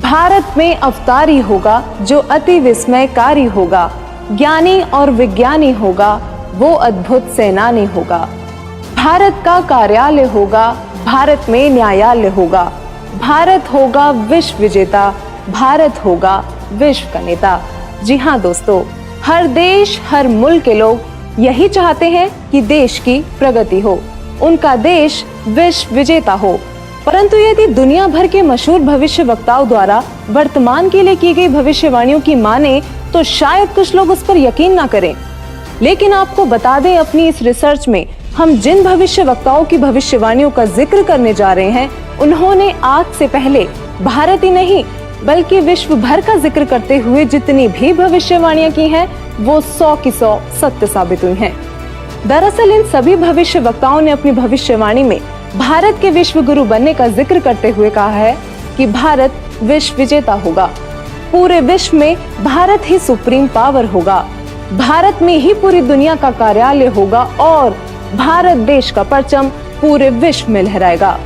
भारत में अवतारी होगा जो अति विस्मयकारी होगा, ज्ञानी और विज्ञानी होगा वो अद्भुत सेनानी होगा। भारत का कार्यालय होगा, भारत में न्यायालय होगा, भारत होगा विश्व विजेता, भारत होगा विश्व का नेता। जी हाँ दोस्तों, हर देश हर मुल्क के लोग यही चाहते हैं कि देश की प्रगति हो, उनका देश विश्व विजेता हो। परंतु यदि दुनिया भर के मशहूर भविष्य वक्ताओं द्वारा वर्तमान के लिए की गई भविष्यवाणियों की माने तो शायद कुछ लोग उस पर यकीन ना करें। लेकिन आपको बता दें, अपनी इस रिसर्च में हम जिन भविष्य वक्ताओं की भविष्यवाणियों का जिक्र करने जा रहे हैं, उन्होंने आज से पहले भारत ही नहीं बल्कि विश्व भर का जिक्र करते हुए जितनी भी भविष्यवाणियां की हैं, वो 100 की 100 सत्य साबित हुई हैं। दरअसल इन सभी भविष्य वक्ताओं ने अपनी भविष्यवाणी में भारत के विश्व गुरु बनने का जिक्र करते हुए कहा है कि भारत विश्व विजेता होगा, पूरे विश्व में भारत ही सुप्रीम पावर होगा, भारत में ही पूरी दुनिया का कार्यालय होगा और भारत देश का परचम पूरे विश्व में लहराएगा।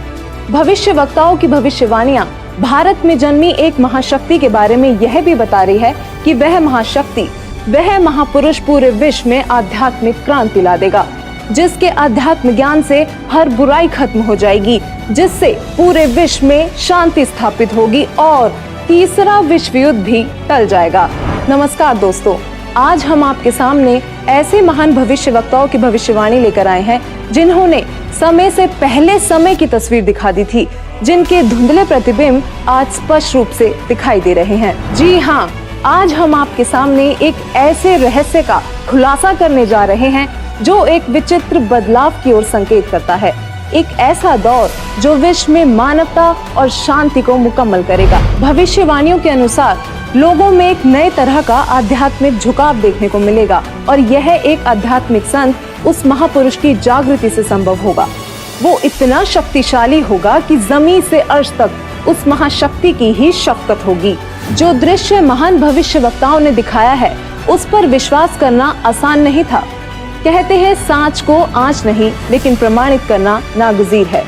भविष्य वक्ताओं की भविष्यवाणियां भारत में जन्मी एक महाशक्ति के बारे में यह भी बता रही है कि वह महाशक्ति, वह महापुरुष पूरे विश्व में आध्यात्मिक क्रांति ला देगा, जिसके अध्यात्म ज्ञान से हर बुराई खत्म हो जाएगी, जिससे पूरे विश्व में शांति स्थापित होगी और तीसरा विश्व युद्ध भी टल जाएगा। नमस्कार दोस्तों, आज हम आपके सामने ऐसे महान भविष्य वक्ताओं की भविष्यवाणी लेकर आए हैं जिन्होंने समय से पहले समय की तस्वीर दिखा दी थी, जिनके धुंधले प्रतिबिंब आज स्पष्ट रूप से दिखाई दे रहे हैं। जी हाँ, आज हम आपके सामने एक ऐसे रहस्य का खुलासा करने जा रहे हैं जो एक विचित्र बदलाव की ओर संकेत करता है, एक ऐसा दौर जो विश्व में मानवता और शांति को मुकम्मल करेगा। भविष्यवाणियों के अनुसार लोगों में एक नए तरह का आध्यात्मिक झुकाव देखने को मिलेगा और यह एक आध्यात्मिक संत उस महापुरुष की जागृति से संभव होगा। वो इतना शक्तिशाली होगा कि जमीन से अर्श तक उस महाशक्ति की ही शफ़क़त होगी। जो दृश्य महान भविष्य वक्ताओं ने दिखाया है, उस पर विश्वास करना आसान नहीं था। कहते हैं सांच को आंच नहीं, लेकिन प्रमाणित करना नागुज़ीर है।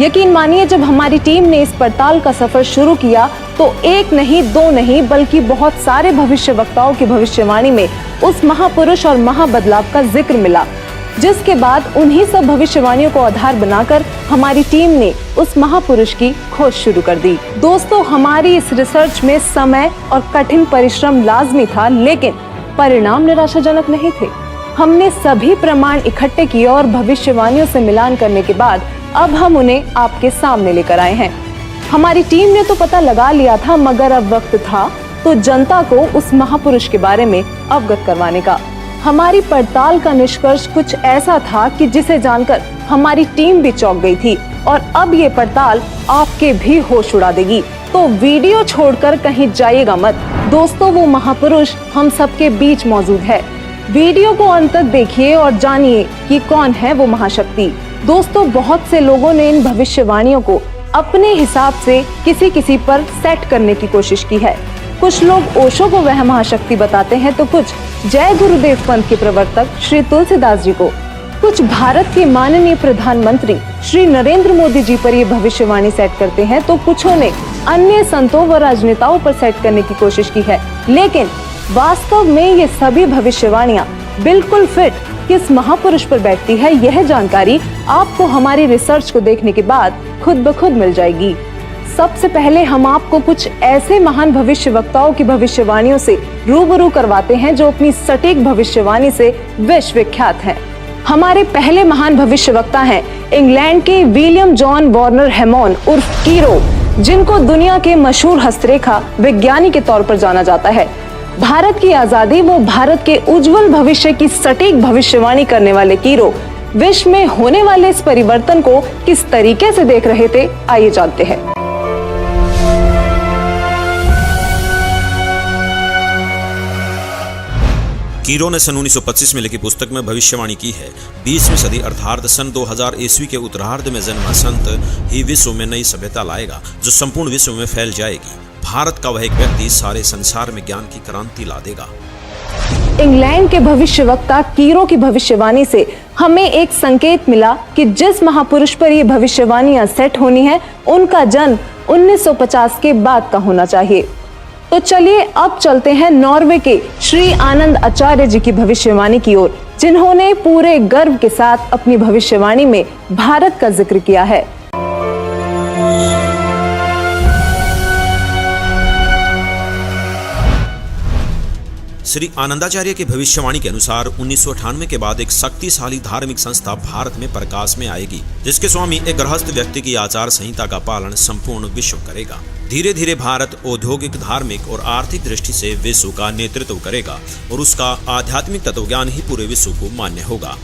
यकीन मानिए, जब हमारी टीम ने इस पड़ताल का सफर शुरू किया तो एक नहीं, दो नहीं, बल्कि बहुत सारे भविष्य वक्ताओं की भविष्यवाणी में उस महापुरुष और महाबदलाव का जिक्र मिला, जिसके बाद उन्हीं सब भविष्यवाणियों को आधार बनाकर हमारी टीम ने उस महापुरुष की खोज शुरू कर दी। दोस्तों, हमारी इस रिसर्च में समय और कठिन परिश्रम लाजमी था, लेकिन परिणाम निराशाजनक नहीं थे। हमने सभी प्रमाण इकट्ठे किए और भविष्यवाणियों से मिलान करने के बाद अब हम उन्हें आपके सामने लेकर आए हैं। हमारी टीम ने तो पता लगा लिया था, मगर अब वक्त था तो जनता को उस महापुरुष के बारे में अवगत करवाने का। हमारी पड़ताल का निष्कर्ष कुछ ऐसा था कि जिसे जानकर हमारी टीम भी चौंक गई थी और अब ये पड़ताल आपके भी होश उड़ा देगी। तो वीडियो छोड़कर कहीं जाइएगा मत। दोस्तों, वो महापुरुष हम सबके बीच मौजूद है। वीडियो को अंत तक देखिए और जानिए कि कौन है वो महाशक्ति। दोस्तों, बहुत से लोगों ने इन भविष्यवाणियों को अपने हिसाब से किसी किसी पर सेट करने की कोशिश की है। कुछ लोग ओशो को वह महाशक्ति बताते हैं तो कुछ जय गुरुदेव पंथ के प्रवर्तक श्री तुलसीदास जी को, कुछ भारत के माननीय प्रधानमंत्री श्री नरेंद्र मोदी जी पर ये भविष्यवाणी सेट करते हैं, तो कुछों ने अन्य संतों व राजनेताओं पर सेट करने की कोशिश की है। लेकिन वास्तव में ये सभी भविष्यवाणियां बिल्कुल फिट किस महापुरुष पर बैठती है, यह जानकारी आपको हमारी रिसर्च को देखने के बाद खुद ब खुद मिल जाएगी। सबसे पहले हम आपको कुछ ऐसे महान भविष्य वक्ताओं की भविष्यवाणियों से रूबरू करवाते हैं जो अपनी सटीक भविष्यवाणी से विश्व विख्यात हैं। हमारे पहले महान भविष्य वक्ता हैं इंग्लैंड के विलियम जॉन वार्नर हैमॉन उर्फ कीरो, जिनको दुनिया के मशहूर हस्तरेखा विज्ञानी के तौर पर जाना जाता है। भारत की आजादी व भारत के उज्जवल भविष्य की सटीक भविष्यवाणी करने वाले कीरो विश्व में होने वाले इस परिवर्तन को किस तरीके से देख रहे थे, आइए जानते हैं। कीरो ने सन 1925 में लिखी पुस्तक में भविष्यवाणी की है, 20वीं सदी अर्थात सन 2000 ईस्वी के उत्तरार्ध में जन्मा संत ही विश्व में नई सभ्यता लाएगा जो संपूर्ण विश्व में फैल जाएगी। भारत का वह एक व्यक्ति सारे संसार में ज्ञान की क्रांति ला देगा। इंग्लैंड के भविष्यवक्ता कीरो की भविष्यवाणी से हमें एक संकेत मिला कि जिस महापुरुष पर ये भविष्यवाणियां सेट होनी है, उनका जन्म 1950 के बाद का होना चाहिए। तो चलिए अब चलते हैं नॉर्वे के श्री आनंद आचार्य जी की भविष्यवाणी की ओर, जिन्होंने पूरे गर्व के साथ अपनी भविष्यवाणी में भारत का जिक्र किया है। श्री आनंदाचार्य की भविष्यवाणी के अनुसार 1998 के बाद एक शक्तिशाली धार्मिक संस्था भारत में प्रकाश में आएगी, जिसके स्वामी एक गृहस्थ व्यक्ति की आचार संहिता का पालन संपूर्ण विश्व करेगा। धीरे धीरे भारत औद्योगिक, धार्मिक और आर्थिक दृष्टि से विश्व का नेतृत्व करेगा और उसका आध्यात्मिक तत्वज्ञान ही पूरे विश्व को मान्य होगा।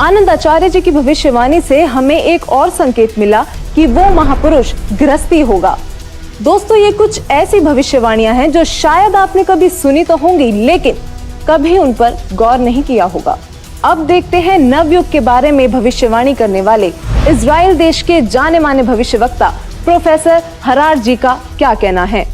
आनंद आचार्य जी की भविष्यवाणी से हमें एक और संकेत मिला कि वो महापुरुष गृहस्थी होगा। दोस्तों, ये कुछ ऐसी भविष्यवाणियां हैं जो शायद आपने कभी सुनी तो होंगी, लेकिन कभी उन पर गौर नहीं किया होगा। अब देखते हैं नवयुग के बारे में भविष्यवाणी करने वाले इजराइल देश के जाने माने भविष्यवक्ता प्रोफेसर हरार जी का क्या कहना है।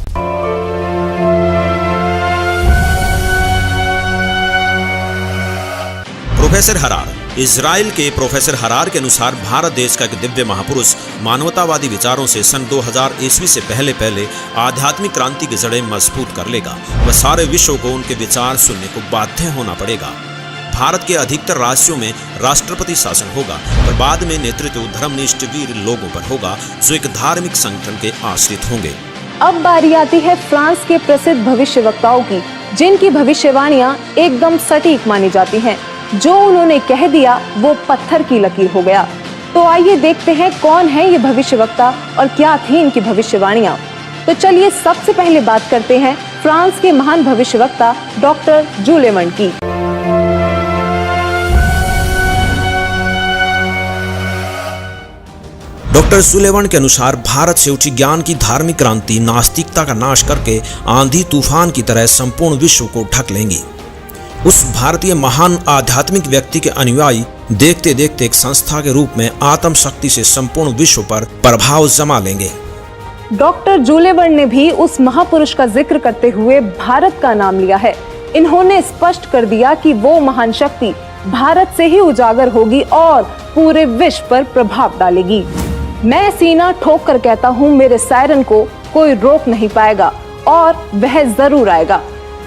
प्रोफेसर हरार। इजराइल के प्रोफेसर हरार के अनुसार भारत देश का एक दिव्य महापुरुष मानवतावादी विचारों से सन 2000 ईस्वी से पहले आध्यात्मिक क्रांति की जड़ें मजबूत कर लेगा। वह सारे विश्व को उनके विचार सुनने को बाध्य होना पड़ेगा। भारत के अधिकतर राज्यों में राष्ट्रपति शासन होगा, पर बाद में नेतृत्व धर्मनिष्ठ वीर लोगों पर होगा जो एक धार्मिक संगठन के आश्रित होंगे। अब बारी आती है फ्रांस के प्रसिद्ध भविष्यवक्ताओं की, जिनकी भविष्यवाणियां एकदम सटीक मानी जाती हैं। जो उन्होंने कह दिया वो पत्थर की लकीर हो गया। तो आइए देखते हैं कौन है ये भविष्यवक्ता और क्या थी इनकी भविष्यवाणियां। तो चलिए सबसे पहले बात करते हैं फ्रांस के महान भविष्यवक्ता डॉक्टर जूलेमंड की। डॉक्टर सुलेवन के अनुसार भारत से उठी ज्ञान की धार्मिक क्रांति नास्तिकता का नाश करके आंधी तूफान की तरह संपूर्ण विश्व को ढक लेंगी। उस भारतीय महान आध्यात्मिक व्यक्ति के अनुयायी देखते देखते एक संस्था के रूप में आत्म शक्ति से संपूर्ण विश्व पर प्रभाव जमा लेंगे। डॉक्टर जूलेबर्न ने भी उस महापुरुष का जिक्र करते हुए भारत का नाम लिया है। इन्होंने स्पष्ट कर दिया कि वो महान शक्ति भारत से ही उजागर होगी और पूरे विश्व पर प्रभाव डालेगी। मैं सीना ठोक कर कहता हूँ, मेरे सायरन को कोई रोक नहीं पाएगा और वह जरूर आएगा।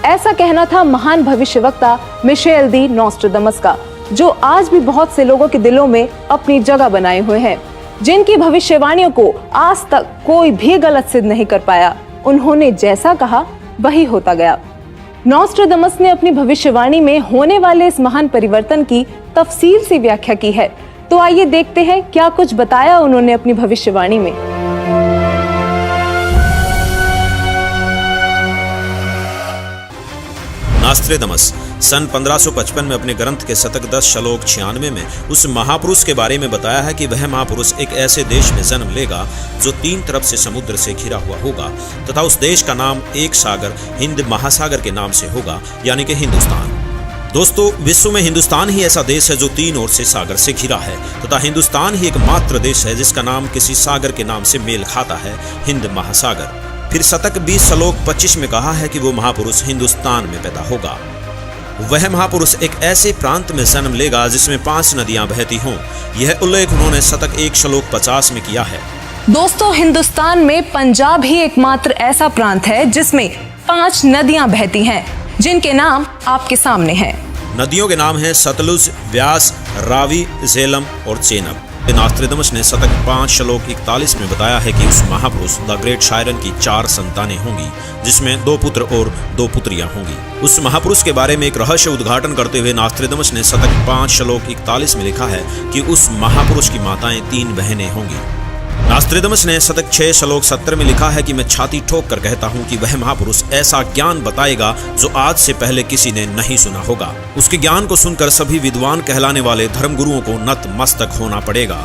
ऐसा कहना था महान भविष्यवक्ता मिशेल दी नोस्ट्राडामस का, जो आज भी बहुत से लोगों के दिलों में अपनी जगह बनाए हुए हैं, जिनकी भविष्यवाणियों को आज तक कोई भी गलत सिद्ध नहीं कर पाया। उन्होंने जैसा कहा वही होता गया। नोस्ट्राडामस ने अपनी भविष्यवाणी में होने वाले इस महान परिवर्तन की तफसील से व्याख्या की है। तो आइए देखते हैं क्या कुछ बताया उन्होंने अपनी भविष्यवाणी में। नोस्ट्राडामस सन 1555 में अपने ग्रंथ के शतक 10 श्लोक 96 में उस महापुरुष के बारे में बताया है कि वह महापुरुष एक ऐसे देश में जन्म लेगा जो 3 तरफ से समुद्र से घिरा हुआ होगा तथा उस देश का नाम एक सागर हिंद महासागर के नाम से होगा, यानी कि हिंदुस्तान। दोस्तों, विश्व में हिंदुस्तान ही ऐसा देश है जो 3 ओर से सागर से घिरा है तथा हिंदुस्तान ही एकमात्र देश है जिसका नाम किसी सागर के नाम से मेल खाता है, हिंद महासागर। फिर शतक 20 श्लोक 25 में कहा है कि वो महापुरुष हिंदुस्तान में पैदा होगा। वह महापुरुष एक ऐसे प्रांत में जन्म लेगा जिसमें 5 नदियां बहती हों। यह उल्लेख उन्होंने शतक 1 श्लोक 50 में किया है। दोस्तों, हिंदुस्तान में पंजाब ही एकमात्र ऐसा प्रांत है जिसमें 5 नदियां बहती हैं, जिनके नाम आपके सामने हैं। नदियों के नाम हैं सतलुज, व्यास, रावी, झेलम और चेनाब। नोस्ट्राडामस ने शतक 5 श्लोक 41 में बताया है कि उस महापुरुष द ग्रेट शायरन की 4 संतानें होंगी, जिसमें 2 पुत्र और 2 पुत्रियां होंगी। उस महापुरुष के बारे में एक रहस्य उद्घाटन करते हुए नोस्ट्राडामस ने शतक 5 श्लोक 41 में लिखा है कि उस महापुरुष की माताएं 3 बहनें होंगी। नोस्ट्राडामस ने शतक 6 श्लोक 70 में लिखा है कि मैं छाती ठोक कर कहता हूँ कि वह महापुरुष ऐसा ज्ञान बताएगा जो आज से पहले किसी ने नहीं सुना होगा। उसके ज्ञान को सुनकर सभी विद्वान कहलाने वाले धर्मगुरुओं को नतमस्तक होना पड़ेगा।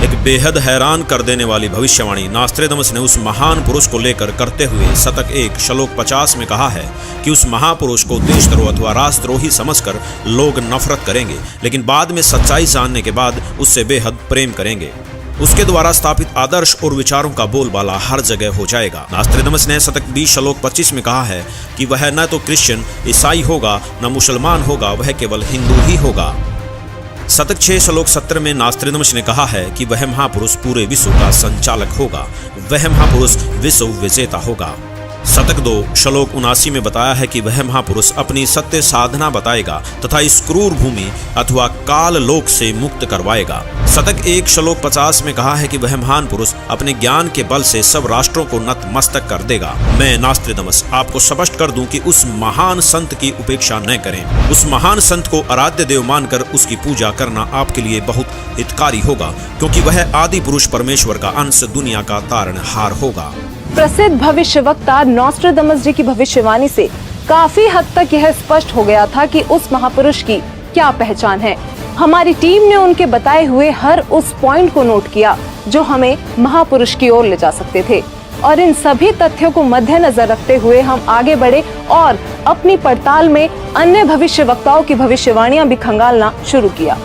एक बेहद हैरान कर देने वाली भविष्यवाणी नोस्ट्राडामस ने उस महान पुरुष को लेकर करते हुए शतक 1 श्लोक 50 में कहा है कि उस महापुरुष को देशद्रोह अथवा राष्ट्रद्रोही समझकर लोग नफरत करेंगे, लेकिन बाद में सच्चाई जानने के बाद उससे बेहद प्रेम करेंगे। उसके द्वारा स्थापित आदर्श और विचारों का बोलबाला हर जगह हो जाएगा। नोस्ट्राडामस ने शतक 20 श्लोक 25 में कहा है कि वह न तो क्रिश्चियन ईसाई होगा न मुसलमान होगा, वह केवल हिंदू ही होगा। शतक 6 श्लोक 17 में नास्त्रोदामस ने कहा है कि वह महापुरुष पूरे विश्व का संचालक होगा, वह महापुरुष विश्व विजेता होगा। शतक 2 श्लोक 79 में बताया है कि वह महापुरुष अपनी सत्य साधना बताएगा तथा इस क्रूर भूमि अथवा काल लोक से मुक्त करवाएगा। शतक 1 श्लोक 50 में कहा है कि वह महान पुरुष अपने ज्ञान के बल से सब राष्ट्रों को नतमस्तक कर देगा। मैं नास्त्रोदामस आपको स्पष्ट कर दूं कि उस महान संत की उपेक्षा न करें। उस महान संत को आराध्य देव मानकर उसकी पूजा करना आपके लिए बहुत हितकारी होगा, क्योंकि वह आदि पुरुष परमेश्वर का अंश, दुनिया का तारणहार होगा। प्रसिद्ध भविष्यवक्ता नॉस्ट्राडामस जी की भविष्यवाणी से काफी हद तक यह स्पष्ट हो गया था कि उस महापुरुष की क्या पहचान है। हमारी टीम ने उनके बताए हुए हर उस पॉइंट को नोट किया जो हमें महापुरुष की ओर ले जा सकते थे, और इन सभी तथ्यों को मद्देनजर रखते हुए हम आगे बढ़े और अपनी पड़ताल में अन्य भविष्यवक्ताओं की भविष्यवाणियां भी खंगालना शुरू किया।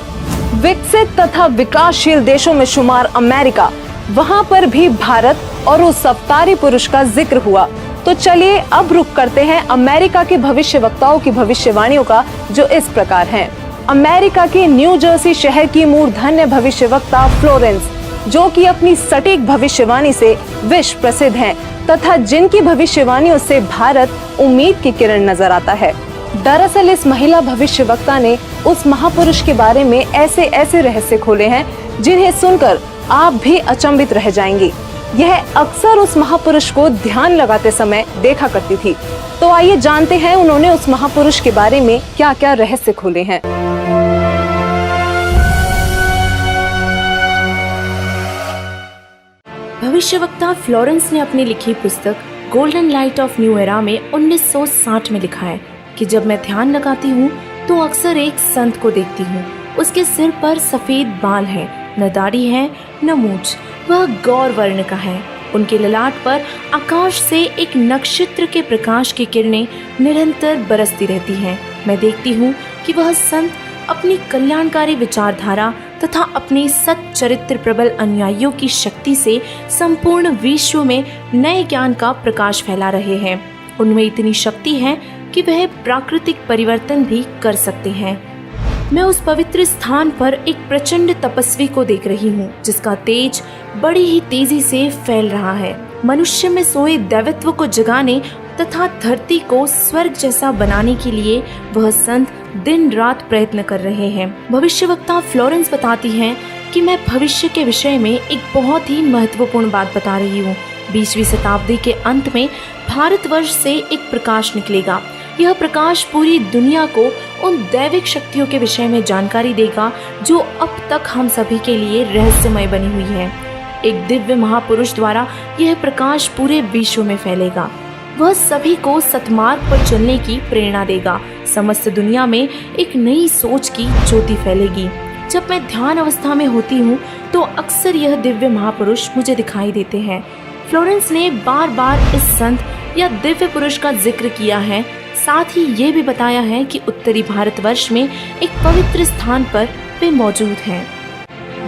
विकसित तथा विकासशील देशों में शुमार अमेरिका, वहां पर भी भारत और उस अवतारी पुरुष का जिक्र हुआ। तो चलिए अब रुक करते हैं अमेरिका के भविष्यवक्ताओं की भविष्यवाणियों का, जो इस प्रकार हैं। अमेरिका के न्यू जर्सी शहर की मूर्धन्य भविष्यवक्ता फ्लोरेंस, जो कि अपनी सटीक भविष्यवाणी से विश्व प्रसिद्ध हैं तथा जिनकी भविष्यवाणियों से भारत उम्मीद की किरण नजर आता है। दरअसल इस महिला भविष्यवक्ता ने उस महापुरुष के बारे में ऐसे ऐसे रहस्य खोले हैं जिन्हें सुनकर आप भी अचंभित रह जाएंगे। यह अक्सर उस महापुरुष को ध्यान लगाते समय देखा करती थी। तो आइए जानते हैं उन्होंने उस महापुरुष के बारे में क्या क्या रहस्य खोले हैं। भविष्यवक्ता फ्लोरेंस ने अपनी लिखी पुस्तक golden light of new era में 1960 में लिखा है कि जब मैं ध्यान लगाती हूँ तो अक्सर एक संत को देखती हूँ। उसके सिर पर सफेद बाल हैं, न दाढ़ी है न मूंछ, वह गौर वर्ण का है। उनके ललाट पर आकाश से एक नक्षत्र के प्रकाश की किरणें निरंतर बरसती रहती हैं। मैं देखती हूँ कि वह संत अपनी कल्याणकारी विचारधारा तथा अपने सत चरित्र प्रबल अनुयायियों की शक्ति से संपूर्ण विश्व में नए ज्ञान का प्रकाश फैला रहे हैं। उनमें इतनी शक्ति है कि वह प्राकृतिक परिवर्तन भी कर सकते हैं। मैं उस पवित्र स्थान पर एक प्रचंड तपस्वी को देख रही हूँ, जिसका तेज बड़ी ही तेजी से फैल रहा है। मनुष्य में सोए दैवत्व को जगाने तथा धरती को स्वर्ग जैसा बनाने के लिए वह संत दिन रात प्रयत्न कर रहे हैं। भविष्यवक्ता फ्लोरेंस बताती हैं कि मैं भविष्य के विषय में एक बहुत ही महत्वपूर्ण बात बता रही हूँ। 20वीं शताब्दी के अंत में भारतवर्ष से एक प्रकाश निकलेगा। यह प्रकाश पूरी दुनिया को उन दैविक शक्तियों के विषय में जानकारी देगा जो अब तक हम सभी के लिए रहस्यमय बनी हुई है। एक दिव्य महापुरुष द्वारा यह प्रकाश पूरे विश्व में फैलेगा। वह सभी को सतमार्ग पर चलने की प्रेरणा देगा। समस्त दुनिया में एक नई सोच की ज्योति फैलेगी। जब मैं ध्यान अवस्था में होती हूँ तो अक्सर यह दिव्य महापुरुष मुझे दिखाई देते हैं। फ्लोरेंस ने बार बार इस संत या दिव्य पुरुष का जिक्र किया है। साथ ही ये भी बताया है कि उत्तरी भारतवर्ष में एक पवित्र स्थान पर वे मौजूद हैं।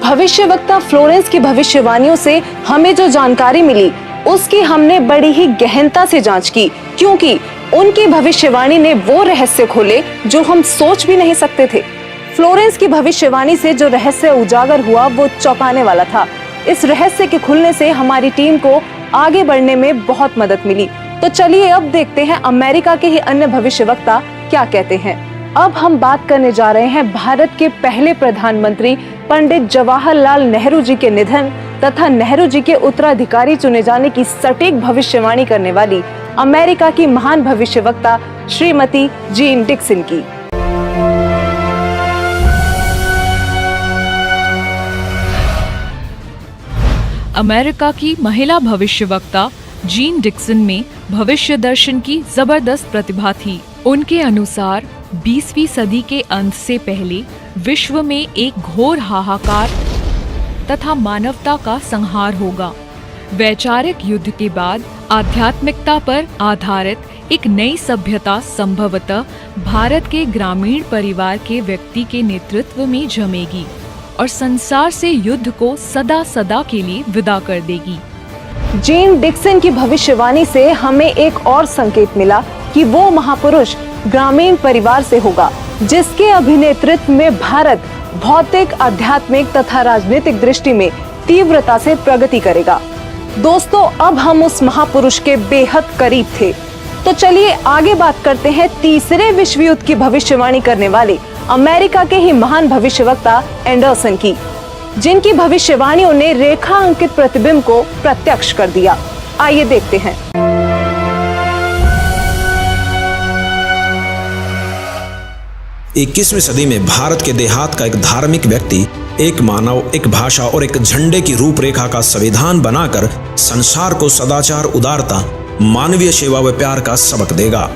भविष्यवक्ता फ्लोरेंस की भविष्यवाणियों से हमें जो जानकारी मिली उसकी हमने बड़ी ही गहनता से जांच की, क्योंकि उनकी भविष्यवाणी ने वो रहस्य खोले जो हम सोच भी नहीं सकते थे। फ्लोरेंस की भविष्यवाणी से जो रहस्य उजागर हुआ वो चौंकाने वाला था। इस रहस्य के खुलने से हमारी टीम को आगे बढ़ने में बहुत मदद मिली। तो चलिए अब देखते हैं अमेरिका के ही अन्य भविष्यवक्ता क्या कहते हैं। अब हम बात करने जा रहे हैं भारत के पहले प्रधानमंत्री पंडित जवाहरलाल नेहरू जी के निधन तथा नेहरू जी के उत्तराधिकारी चुने जाने की सटीक भविष्यवाणी करने वाली अमेरिका की महान भविष्यवक्ता श्रीमती जीन डिक्सन की। अमेरिका की महिला भविष्यवक्ता जीन डिक्सन में भविष्य दर्शन की जबरदस्त प्रतिभा थी। उनके अनुसार 20वीं सदी के अंत से पहले विश्व में एक घोर हाहाकार तथा मानवता का संहार होगा। वैचारिक युद्ध के बाद आध्यात्मिकता पर आधारित एक नई सभ्यता संभवतः भारत के ग्रामीण परिवार के व्यक्ति के नेतृत्व में जमेगी और संसार से युद्ध को सदा सदा के लिए विदा कर देगी। जीन डिक्सन की भविष्यवाणी से हमें एक और संकेत मिला कि वो महापुरुष ग्रामीण परिवार से होगा। जिसके अभिनेतृत्व में भारत भौतिक, आध्यात्मिक तथा राजनीतिक दृष्टि में तीव्रता से प्रगति करेगा। दोस्तों, अब हम उस महापुरुष के बेहद करीब थे। तो चलिए आगे बात करते हैं तीसरे विश्व युद्ध की भविष्यवाणी करने वाले अमेरिका के ही महान भविष्यवक्ता एंडरसन की, जिनकी भविष्यवाणियों ने रेखा अंकित प्रतिबिंब को प्रत्यक्ष कर दिया। आइए देखते हैं। 21वीं सदी में भारत के देहात का एक धार्मिक व्यक्ति एक मानव, एक भाषा और एक झंडे की रूपरेखा का संविधान बनाकर संसार को सदाचार, उदारता, मानवीय सेवा व प्यार का सबक देगा।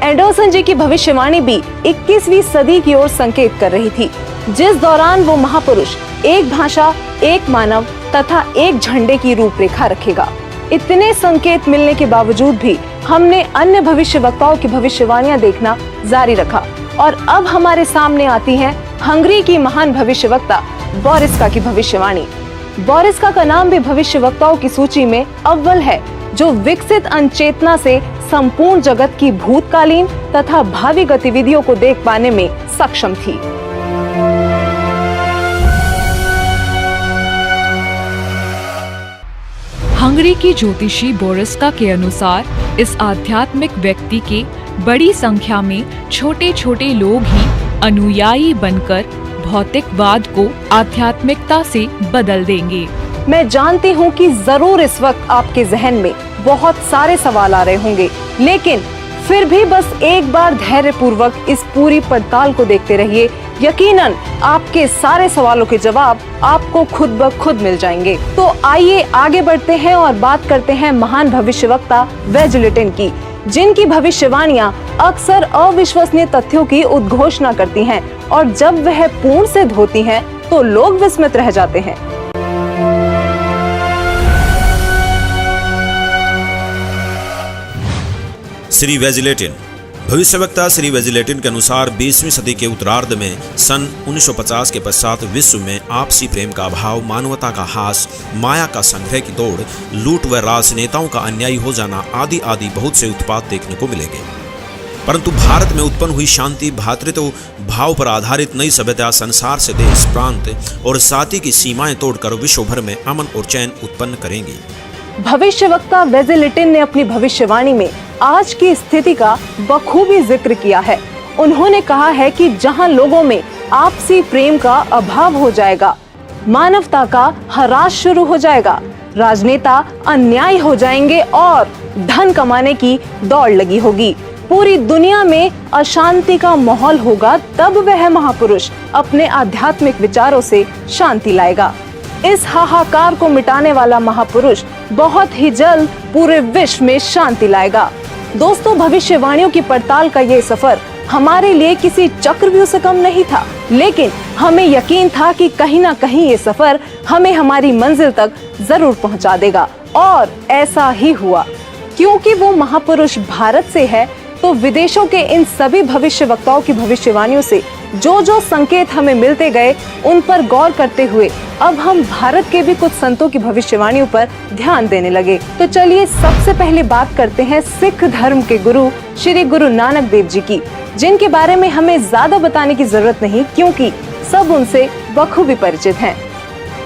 एंडरसन जी की भविष्यवाणी भी 21वीं सदी की ओर संकेत कर रही थी, जिस दौरान वो महापुरुष एक भाषा, एक मानव तथा एक झंडे की रूपरेखा रखेगा। इतने संकेत मिलने के बावजूद भी हमने अन्य भविष्यवक्ताओं की भविष्यवाणियां देखना जारी रखा और अब हमारे सामने आती है हंगरी की महान भविष्यवक्ता बोरिस्का की भविष्यवाणी। बोरिस्का का नाम भी भविष्यवक्ताओं की सूची में अव्वल है, जो विकसित अनचेतना से संपूर्ण जगत की भूतकालीन तथा भावी गतिविधियों को देख पाने में सक्षम थी। हंगरी की ज्योतिषी बोरिस्का के अनुसार इस आध्यात्मिक व्यक्ति के बड़ी संख्या में छोटे छोटे लोग ही अनुयायी बनकर भौतिकवाद को आध्यात्मिकता से बदल देंगे। मैं जानती हूँ कि जरूर इस वक्त आपके जहन में बहुत सारे सवाल आ रहे होंगे, लेकिन फिर भी बस एक बार धैर्य पूर्वक इस पूरी पड़ताल को देखते रहिए। यकीनन आपके सारे सवालों के जवाब आपको खुद ब खुद मिल जाएंगे। तो आइए आगे बढ़ते हैं और बात करते हैं महान भविष्यवक्ता वेजलेटिन की, जिनकी भविष्यवाणियां अक्सर अविश्वसनीय तथ्यों की उद्घोषणा करती हैं और जब वह पूर्ण सिद्ध होती हैं तो लोग विस्मित रह जाते हैं। श्री वेजलेटिन। भविष्यवक्ता श्री वेजलेटिन के अनुसार 20वीं सदी के उत्तरार्ध में सन 1950 के पश्चात विश्व में आपसी प्रेम का अभाव, मानवता का हास, माया का संग्रह की दौड़, लूट व राजनेताओं का अन्यायी हो जाना आदि आदि बहुत से उत्पात देखने को मिलेंगे। परंतु भारत में उत्पन्न हुई शांति, भ्रातृत्व भाव पर आधारित नई सभ्यता संसार से देश, प्रांत और जाति की सीमाएं तोड़कर विश्व भर में अमन और चैन उत्पन्न करेंगी। भविष्यवक्ता वेजलेटिन ने अपनी भविष्यवाणी में आज की स्थिति का बखूबी जिक्र किया है। उन्होंने कहा है कि जहां लोगों में आपसी प्रेम का अभाव हो जाएगा, मानवता का ह्रास शुरू हो जाएगा, राजनेता अन्यायी हो जाएंगे और धन कमाने की दौड़ लगी होगी, पूरी दुनिया में अशांति का माहौल होगा, तब वह महापुरुष अपने आध्यात्मिक विचारों से शांति लाएगा। इस हाहाकार को मिटाने वाला महापुरुष बहुत ही जल्द पूरे विश्व में शांति लाएगा। दोस्तों, भविष्यवाणियों की पड़ताल का ये सफर हमारे लिए किसी चक्रव्यूह से कम नहीं था, लेकिन हमें यकीन था कि कहीं ना कहीं ये सफर हमें हमारी मंजिल तक जरूर पहुंचा देगा और ऐसा ही हुआ। क्योंकि वो महापुरुष भारत से है, तो विदेशों के इन सभी भविष्यवक्ताओं की भविष्यवाणियों से जो जो संकेत हमें मिलते गए, उन पर गौर करते हुए अब हम भारत के भी कुछ संतों की भविष्यवाणियों पर ध्यान देने लगे। तो चलिए सबसे पहले बात करते हैं सिख धर्म के गुरु श्री गुरु नानक देव जी की, जिनके बारे में हमें ज्यादा बताने की जरूरत नहीं, क्योंकि सब उनसे बखूबी परिचित हैं।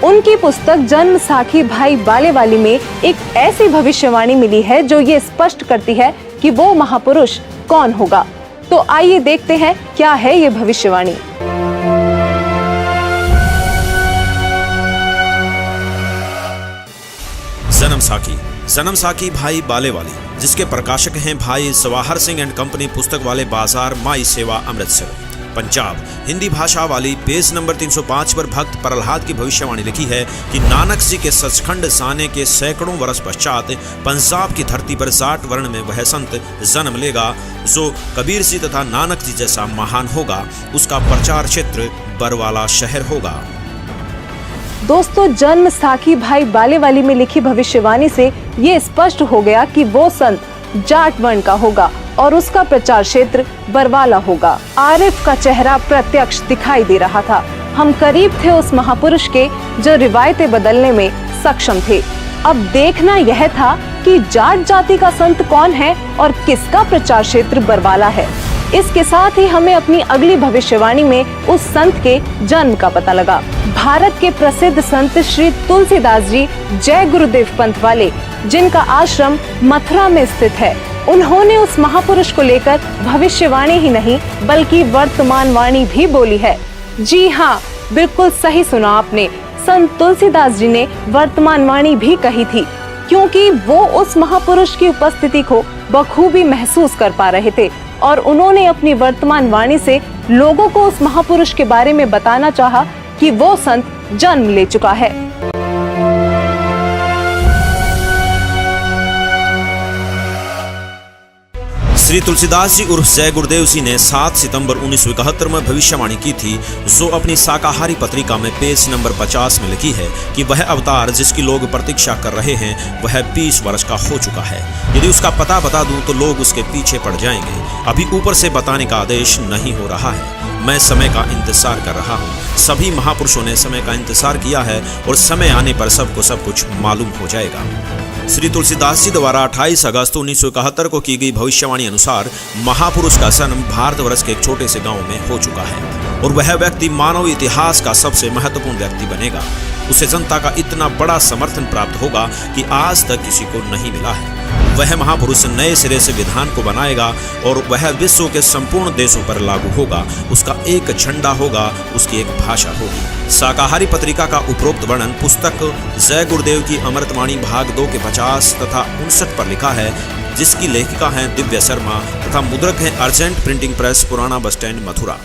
उनकी पुस्तक जन्म साखी भाई बालेवाली में एक ऐसी भविष्यवाणी मिली है जो ये स्पष्ट करती है कि वो महापुरुष कौन होगा। तो आइए देखते हैं क्या है ये भविष्यवाणी। जन्म साखी भाई बालेवाली, जिसके प्रकाशक हैं भाई सवाहर सिंह एंड कंपनी, पुस्तक वाले बाजार, माई सेवा, अमृतसर, पंजाब। हिंदी भाषा वाली पेज नंबर 305 पर भक्त प्रहलाद की भविष्यवाणी लिखी है कि नानक जी के सचखंड साने के सैकड़ों वर्ष पश्चात पंजाब की धरती पर 60 वर्ण में वह संत जन्म लेगा जो कबीर जी तथा नानक जी जैसा महान होगा। उसका प्रचार क्षेत्र बरवाला शहर होगा। दोस्तों, जन्म साखी भाई बालेवाली में लिखी भविष्यवाणी से ये स्पष्ट हो गया कि वो संत जाट वर्ण का होगा और उसका प्रचार क्षेत्र बरवाला होगा। आरिफ का चेहरा प्रत्यक्ष दिखाई दे रहा था। हम करीब थे उस महापुरुष के जो रिवायतें बदलने में सक्षम थे। अब देखना यह था कि जाट जाति का संत कौन है और किसका प्रचार क्षेत्र बरवाला है। इसके साथ ही हमें अपनी अगली भविष्यवाणी में उस संत के जन्म का पता लगा। भारत के प्रसिद्ध संत श्री तुलसीदास जी जय गुरुदेव पंथ वाले, जिनका आश्रम मथुरा में स्थित है, उन्होंने उस महापुरुष को लेकर भविष्यवाणी ही नहीं बल्कि वर्तमान वाणी भी बोली है। जी हाँ, बिल्कुल सही सुना आपने। संत तुलसीदास जी ने वर्तमान वाणी भी कही थी, क्योंकि वो उस महापुरुष की उपस्थिति को बखूबी महसूस कर पा रहे थे और उन्होंने अपनी वर्तमान वाणी से लोगों को उस महापुरुष के बारे में बताना चाहा कि वो संत जन्म ले चुका है। श्री तुलसीदास जी उर्फ जय गुरुदेव जी ने 7 सितंबर 1971 में भविष्यवाणी की थी, जो अपनी शाकाहारी पत्रिका में पेज नंबर 50 में लिखी है कि वह अवतार जिसकी लोग प्रतीक्षा कर रहे हैं वह 20 वर्ष का हो चुका है। यदि उसका पता बता दूं तो लोग उसके पीछे पड़ जाएंगे। अभी ऊपर से बताने का आदेश नहीं हो रहा है। मैं समय का इंतजार कर रहा हूँ। सभी महापुरुषों ने समय का इंतजार किया है और समय आने पर सबको सब कुछ मालूम हो जाएगा। श्री तुलसीदास जी द्वारा 28 अगस्त 1971 को की गई भविष्यवाणी अनुसार महापुरुष का जन्म भारतवर्ष के एक छोटे से गांव में हो चुका है और वह व्यक्ति मानव इतिहास का सबसे महत्वपूर्ण व्यक्ति बनेगा। उसे जनता का इतना बड़ा समर्थन प्राप्त होगा कि आज तक किसी को नहीं मिला है। वह महापुरुष नए सिरे से विधान को बनाएगा और वह विश्व के संपूर्ण देशों पर लागू होगा। उसका एक झंडा होगा, उसकी एक भाषा होगी। शाकाहारी पत्रिका का उपरोक्त वर्णन पुस्तक जय गुरुदेव की अमृतवाणी भाग 2 के 50 तथा 59 पर लिखा है, जिसकी लेखिका हैं दिव्या शर्मा तथा मुद्रक हैं अर्जेंट प्रिंटिंग प्रेस, पुराना बस स्टैंड, मथुरा।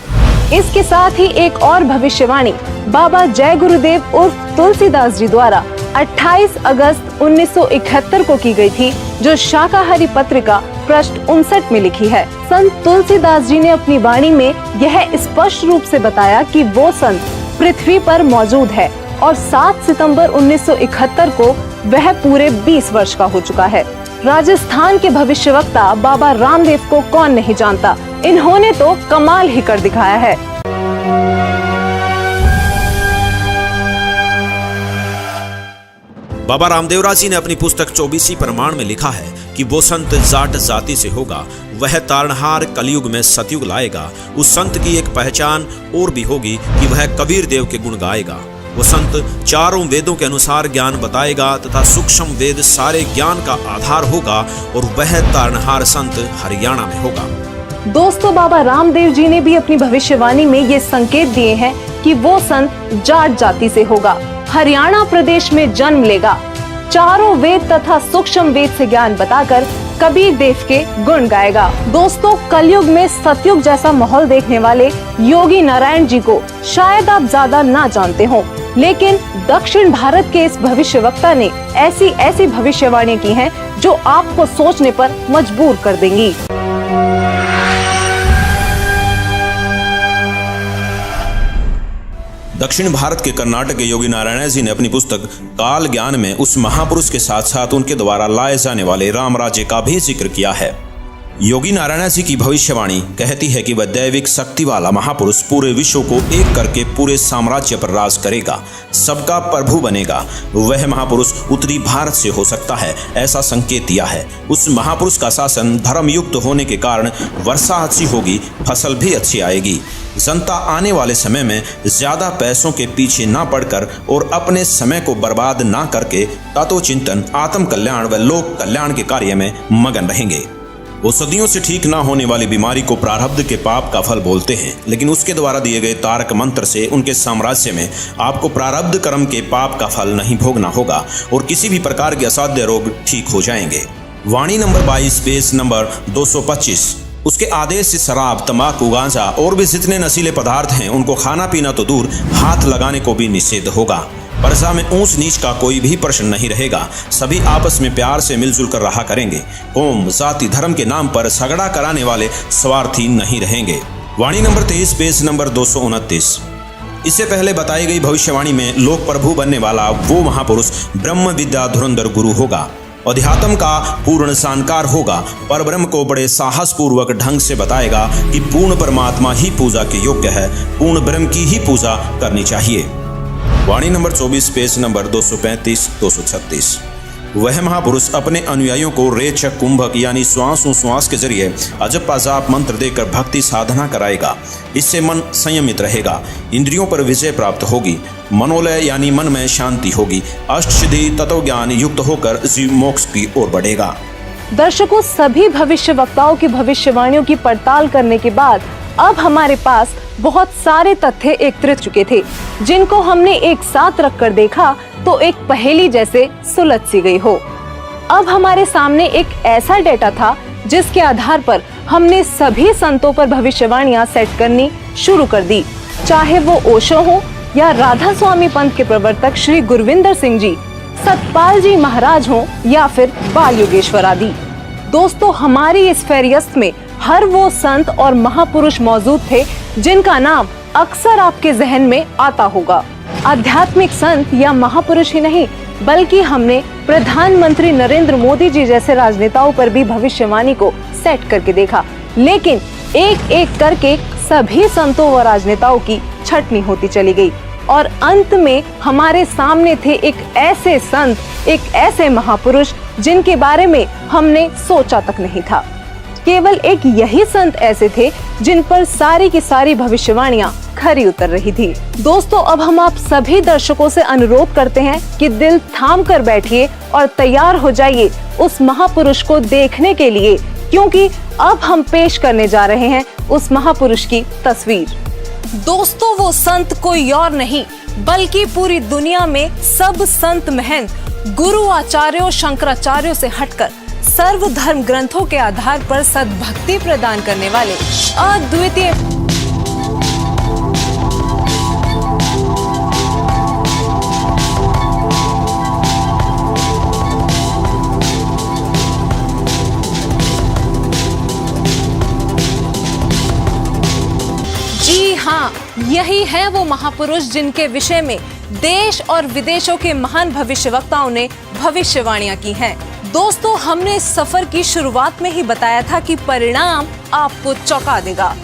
इसके साथ ही एक और भविष्यवाणी बाबा जय गुरुदेव उर्फ तुलसीदास जी द्वारा 28 अगस्त 1971 को की गई थी, जो शाकाहारी पत्रिका पृष्ठ 59 में लिखी है। संत तुलसीदास जी ने अपनी वाणी में यह स्पष्ट रूप से बताया कि वो संत पृथ्वी पर मौजूद है और 7 सितंबर 1971 को वह पूरे 20 वर्ष का हो चुका है। राजस्थान के भविष्यवक्ता बाबा रामदेव को कौन नहीं जानता, इन्होंने तो कमाल ही कर दिखाया है। बाबा रामदेवरा जी ने अपनी पुस्तक 24 प्रमाण में लिखा है कि वो संत जाट जाति से होगा, वह तारणहार कलयुग में सतयुग लाएगा। उस संत की एक पहचान और भी होगी कि वह कबीर देव के गुण गाएगा। वो संत चारों वेदों के अनुसार ज्ञान बताएगा तथा सूक्ष्म वेद सारे ज्ञान का आधार होगा और वह तारणहार संत हरियाणा में होगा। दोस्तों, बाबा रामदेव जी ने भी अपनी भविष्यवाणी में ये संकेत दिए हैं कि वो संत जाट जाति से होगा, हरियाणा प्रदेश में जन्म लेगा, चारों वेद तथा सूक्ष्म वेद से ज्ञान बताकर कबीर देव के गुण गाएगा। दोस्तों, कलयुग में सतयुग जैसा माहौल देखने वाले योगी नारायण जी को शायद आप ज्यादा ना जानते हो, लेकिन दक्षिण भारत के इस भविष्यवक्ता ने ऐसी भविष्यवाणी की हैं जो आपको सोचने पर मजबूर कर देंगी। दक्षिण भारत के कर्नाटक के योगी नारायण जी ने अपनी पुस्तक काल ज्ञान में उस महापुरुष के साथ साथ उनके द्वारा लाए जाने वाले राम राज्य का भी जिक्र किया है। योगी नारायण जी की भविष्यवाणी कहती है कि वह दैविक शक्ति वाला महापुरुष पूरे विश्व को एक करके पूरे साम्राज्य पर राज करेगा, सबका प्रभु बनेगा। वह महापुरुष उत्तरी भारत से हो सकता है, ऐसा संकेत दिया है। उस महापुरुष का शासन धर्मयुक्त होने के कारण वर्षा अच्छी होगी, फसल भी अच्छी आएगी। जनता आने वाले समय में ज्यादा पैसों के पीछे ना पड़कर और अपने समय को बर्बाद ना करके तत्व चिंतन, आत्म कल्याण व लोक कल्याण के कार्य में मगन रहेंगे। वो सदियों से ठीक ना होने वाली बीमारी को प्रारब्ध के पाप का फल बोलते हैं, लेकिन उसके द्वारा दिए गए तारक मंत्र से उनके साम्राज्य में आपको प्रारब्ध कर्म के पाप का फल नहीं भोगना होगा और किसी भी प्रकार के असाध्य रोग ठीक हो जाएंगे। वाणी नंबर 22 पेज नंबर 225। उसके आदेश से शराब, तंबाकू, गांजा और भी जितने नशीले पदार्थ हैं उनको खाना पीना तो दूर, हाथ लगाने को भी निषेध होगा। प्रजा में ऊंच नीच का कोई भी प्रश्न नहीं रहेगा। सभी आपस में प्यार से मिलजुल कर रहा करेंगे। कौम, जाति, धर्म के नाम पर झगड़ा कराने वाले स्वार्थी नहीं रहेंगे। वाणी नंबर 23 पेज नंबर 229। इससे पहले बताई गई भविष्यवाणी में लोक प्रभु बनने वाला वो महापुरुष ब्रह्म विद्या धुरंधर गुरु होगा, अध्यात्म का पूर्ण जानकार होगा, पर ब्रह्म को बड़े साहस पूर्वक ढंग से बताएगा कि पूर्ण परमात्मा ही पूजा के योग्य है, पूर्ण ब्रह्म की ही पूजा करनी चाहिए। वाणी नंबर 24 पेज नंबर 235-236। वह महापुरुष अपने अनुयायियों को रेचक कुंभक यानी श्वास के जरिए अजप अजाप मंत्र देकर भक्ति साधना कराएगा। इससे मन संयमित रहेगा, इंद्रियों पर विजय प्राप्त होगी, मनोलय यानी मन में शांति होगी, अष्ट सिद्धि तत्व ज्ञान युक्त होकर जीव मोक्ष की ओर बढ़ेगा। दर्शकों, सभी भविष्यवक्ताओं की भविष्यवाणियों की पड़ताल करने के बाद अब हमारे पास बहुत सारे तथ्य एकत्रित चुके थे, जिनको हमने एक साथ रखकर देखा तो एक पहेली जैसे सुलझ सी गई हो। अब हमारे सामने एक ऐसा डेटा था जिसके आधार पर हमने सभी संतों पर भविष्यवाणियां सेट करनी शुरू कर दी, चाहे वो ओशो हो या राधा स्वामी पंथ के प्रवर्तक श्री गुरविंदर सिंह जी, सतपाल जी महाराज हो या फिर बाल योगेश्वर आदि। दोस्तों, हमारी इस फेरियस्त में हर वो संत और महापुरुष मौजूद थे जिनका नाम अक्सर आपके जहन में आता होगा। आध्यात्मिक संत या महापुरुष ही नहीं, बल्कि हमने प्रधानमंत्री नरेंद्र मोदी जी जैसे राजनेताओं पर भी भविष्यवाणी को सेट करके देखा, लेकिन एक एक करके सभी संतों व राजनेताओं की छटनी होती चली गई और अंत में हमारे सामने थे एक ऐसे संत, एक ऐसे महापुरुष जिनके बारे में हमने सोचा तक नहीं था। केवल एक यही संत ऐसे थे जिन पर सारी की सारी भविष्यवाणियां खरी उतर रही थी। दोस्तों, अब हम आप सभी दर्शकों से अनुरोध करते हैं कि दिल थाम कर बैठिए और तैयार हो जाइए उस महापुरुष को देखने के लिए, क्योंकि अब हम पेश करने जा रहे हैं उस महापुरुष की तस्वीर। दोस्तों, वो संत कोई और नहीं बल्कि पूरी दुनिया में सब संत महंत गुरु आचार्यों शंकराचार्यों से हटकर सर्व धर्म ग्रंथों के आधार पर सद्भक्ति प्रदान करने वाले अद्वितीय जी हाँ, यही है वो महापुरुष जिनके विषय में देश और विदेशों के महान भविष्यवक्ताओं ने भविष्यवाणियां की हैं। दोस्तों, हमने इस सफर की शुरुआत में ही बताया था कि परिणाम आपको चौंका देगा।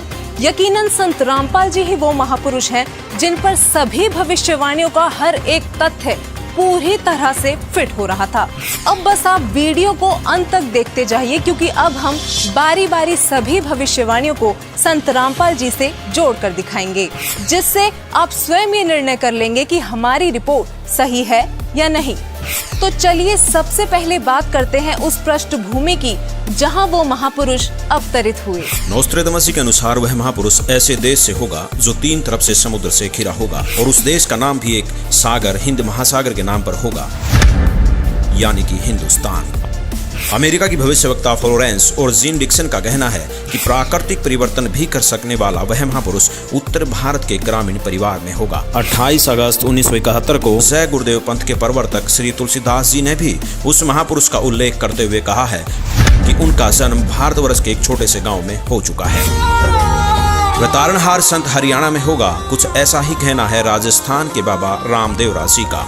यकीनन संत रामपाल जी ही वो महापुरुष हैं जिन पर सभी भविष्यवाणियों का हर एक तथ्य पूरी तरह से फिट हो रहा था। अब बस आप वीडियो को अंत तक देखते जाइए, क्योंकि अब हम बारी बारी सभी भविष्यवाणियों को संत रामपाल जी से जोड़कर दिखाएंगे, जिससे आप स्वयं ये निर्णय कर लेंगे कि हमारी रिपोर्ट सही है या नहीं। तो चलिए सबसे पहले बात करते हैं उस पृष्ठभूमि की जहां वो महापुरुष अवतरित हुए। नोस्ट्रेदामस के अनुसार वह महापुरुष ऐसे देश से होगा जो 3 तरफ से समुद्र से घिरा होगा और उस देश का नाम भी एक सागर हिंद महासागर के नाम पर होगा, यानी कि हिंदुस्तान। अमेरिका की भविष्यवक्ता फ्लोरेंस और जीन डिक्सन का कहना है कि प्राकृतिक परिवर्तन भी कर सकने वाला वह महापुरुष उत्तर भारत के ग्रामीण परिवार में होगा। 28 अगस्त 1971 को जय गुरुदेव पंथ के प्रवर्तक श्री तुलसीदास जी ने भी उस महापुरुष का उल्लेख करते हुए कहा है कि उनका जन्म भारतवर्ष के एक छोटे से गांव में हो चुका है। वह तारणहार संत हरियाणा में होगा। कुछ ऐसा ही कहना है राजस्थान के बाबा रामदेव राजी का।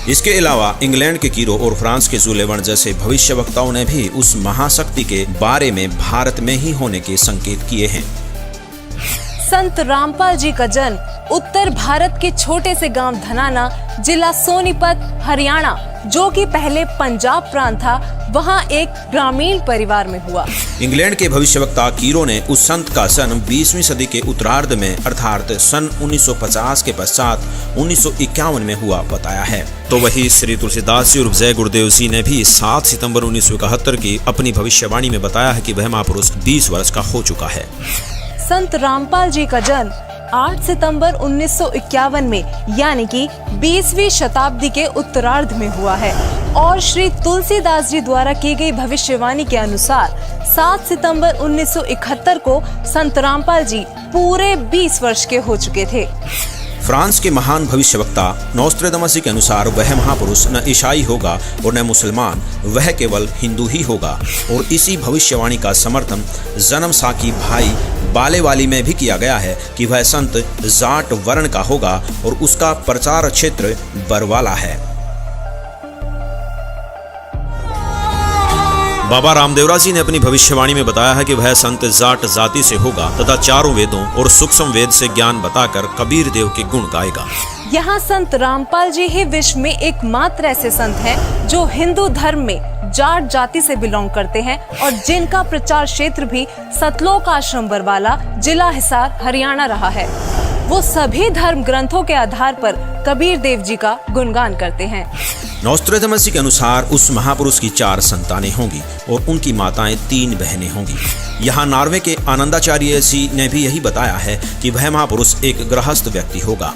इसके अलावा इंग्लैंड के कीरो और फ्रांस के जुलेवन जैसे भविष्यवक्ताओं ने भी उस महाशक्ति के बारे में भारत में ही होने के संकेत किए हैं। संत रामपाल जी का जन्म उत्तर भारत के छोटे से गांव धनाना, जिला सोनीपत, हरियाणा, जो कि पहले पंजाब प्रांत था, वहां एक ग्रामीण परिवार में हुआ। इंग्लैंड के भविष्यवक्ता कीरो ने उस संत का जन्म 20वीं सदी के उत्तरार्ध में अर्थात सन 1950 के पश्चात 1951 में हुआ बताया है। तो वही श्री तुलसीदास जी और जय गुरुदेव जी ने भी 7 सितंबर 1971 की अपनी भविष्यवाणी में बताया है कि वह महापुरुष 20 वर्ष का हो चुका है। संत रामपाल जी का जन्म 8 सितंबर 1951 में यानी कि 20वीं शताब्दी के उत्तरार्ध में हुआ है और श्री तुलसीदास जी द्वारा की गई भविष्यवाणी के अनुसार 7 सितंबर 1971 को संत रामपाल जी पूरे 20 वर्ष के हो चुके थे। फ्रांस के महान भविष्यवक्ता नोस्ट्रेदामस के अनुसार वह महापुरुष न ईसाई होगा और न मुसलमान, वह केवल हिंदू ही होगा। और इसी भविष्यवाणी का समर्थन जन्म साकी भाई बालेवाली में भी किया गया है कि वह संत जाट वर्ण का होगा और उसका प्रचार क्षेत्र बरवाला है। बाबा रामदेवरा जी ने अपनी भविष्यवाणी में बताया है कि वह संत जाट जाति से होगा तथा चारों वेदों और सूक्ष्म वेद से ज्ञान बताकर कबीर देव के गुण गाएगा। यहाँ संत रामपाल जी ही विश्व में एकमात्र ऐसे संत हैं जो हिंदू धर्म में जाट जाति से बिलोंग करते हैं और जिनका प्रचार क्षेत्र भी सतलोक आश्रम बरवाला, जिला हिसार, हरियाणा रहा है। वो सभी धर्म ग्रंथों के आधार पर कबीर देव जी का गुणगान करते हैं। नॉस्ट्रेडमस के अनुसार उस महापुरुष की 4 संतानें होंगी और उनकी माताएं 3 बहनें होंगी। यहाँ नॉर्वे के आनंदाचार्य जी ने भी यही बताया है कि वह महापुरुष एक गृहस्थ व्यक्ति होगा।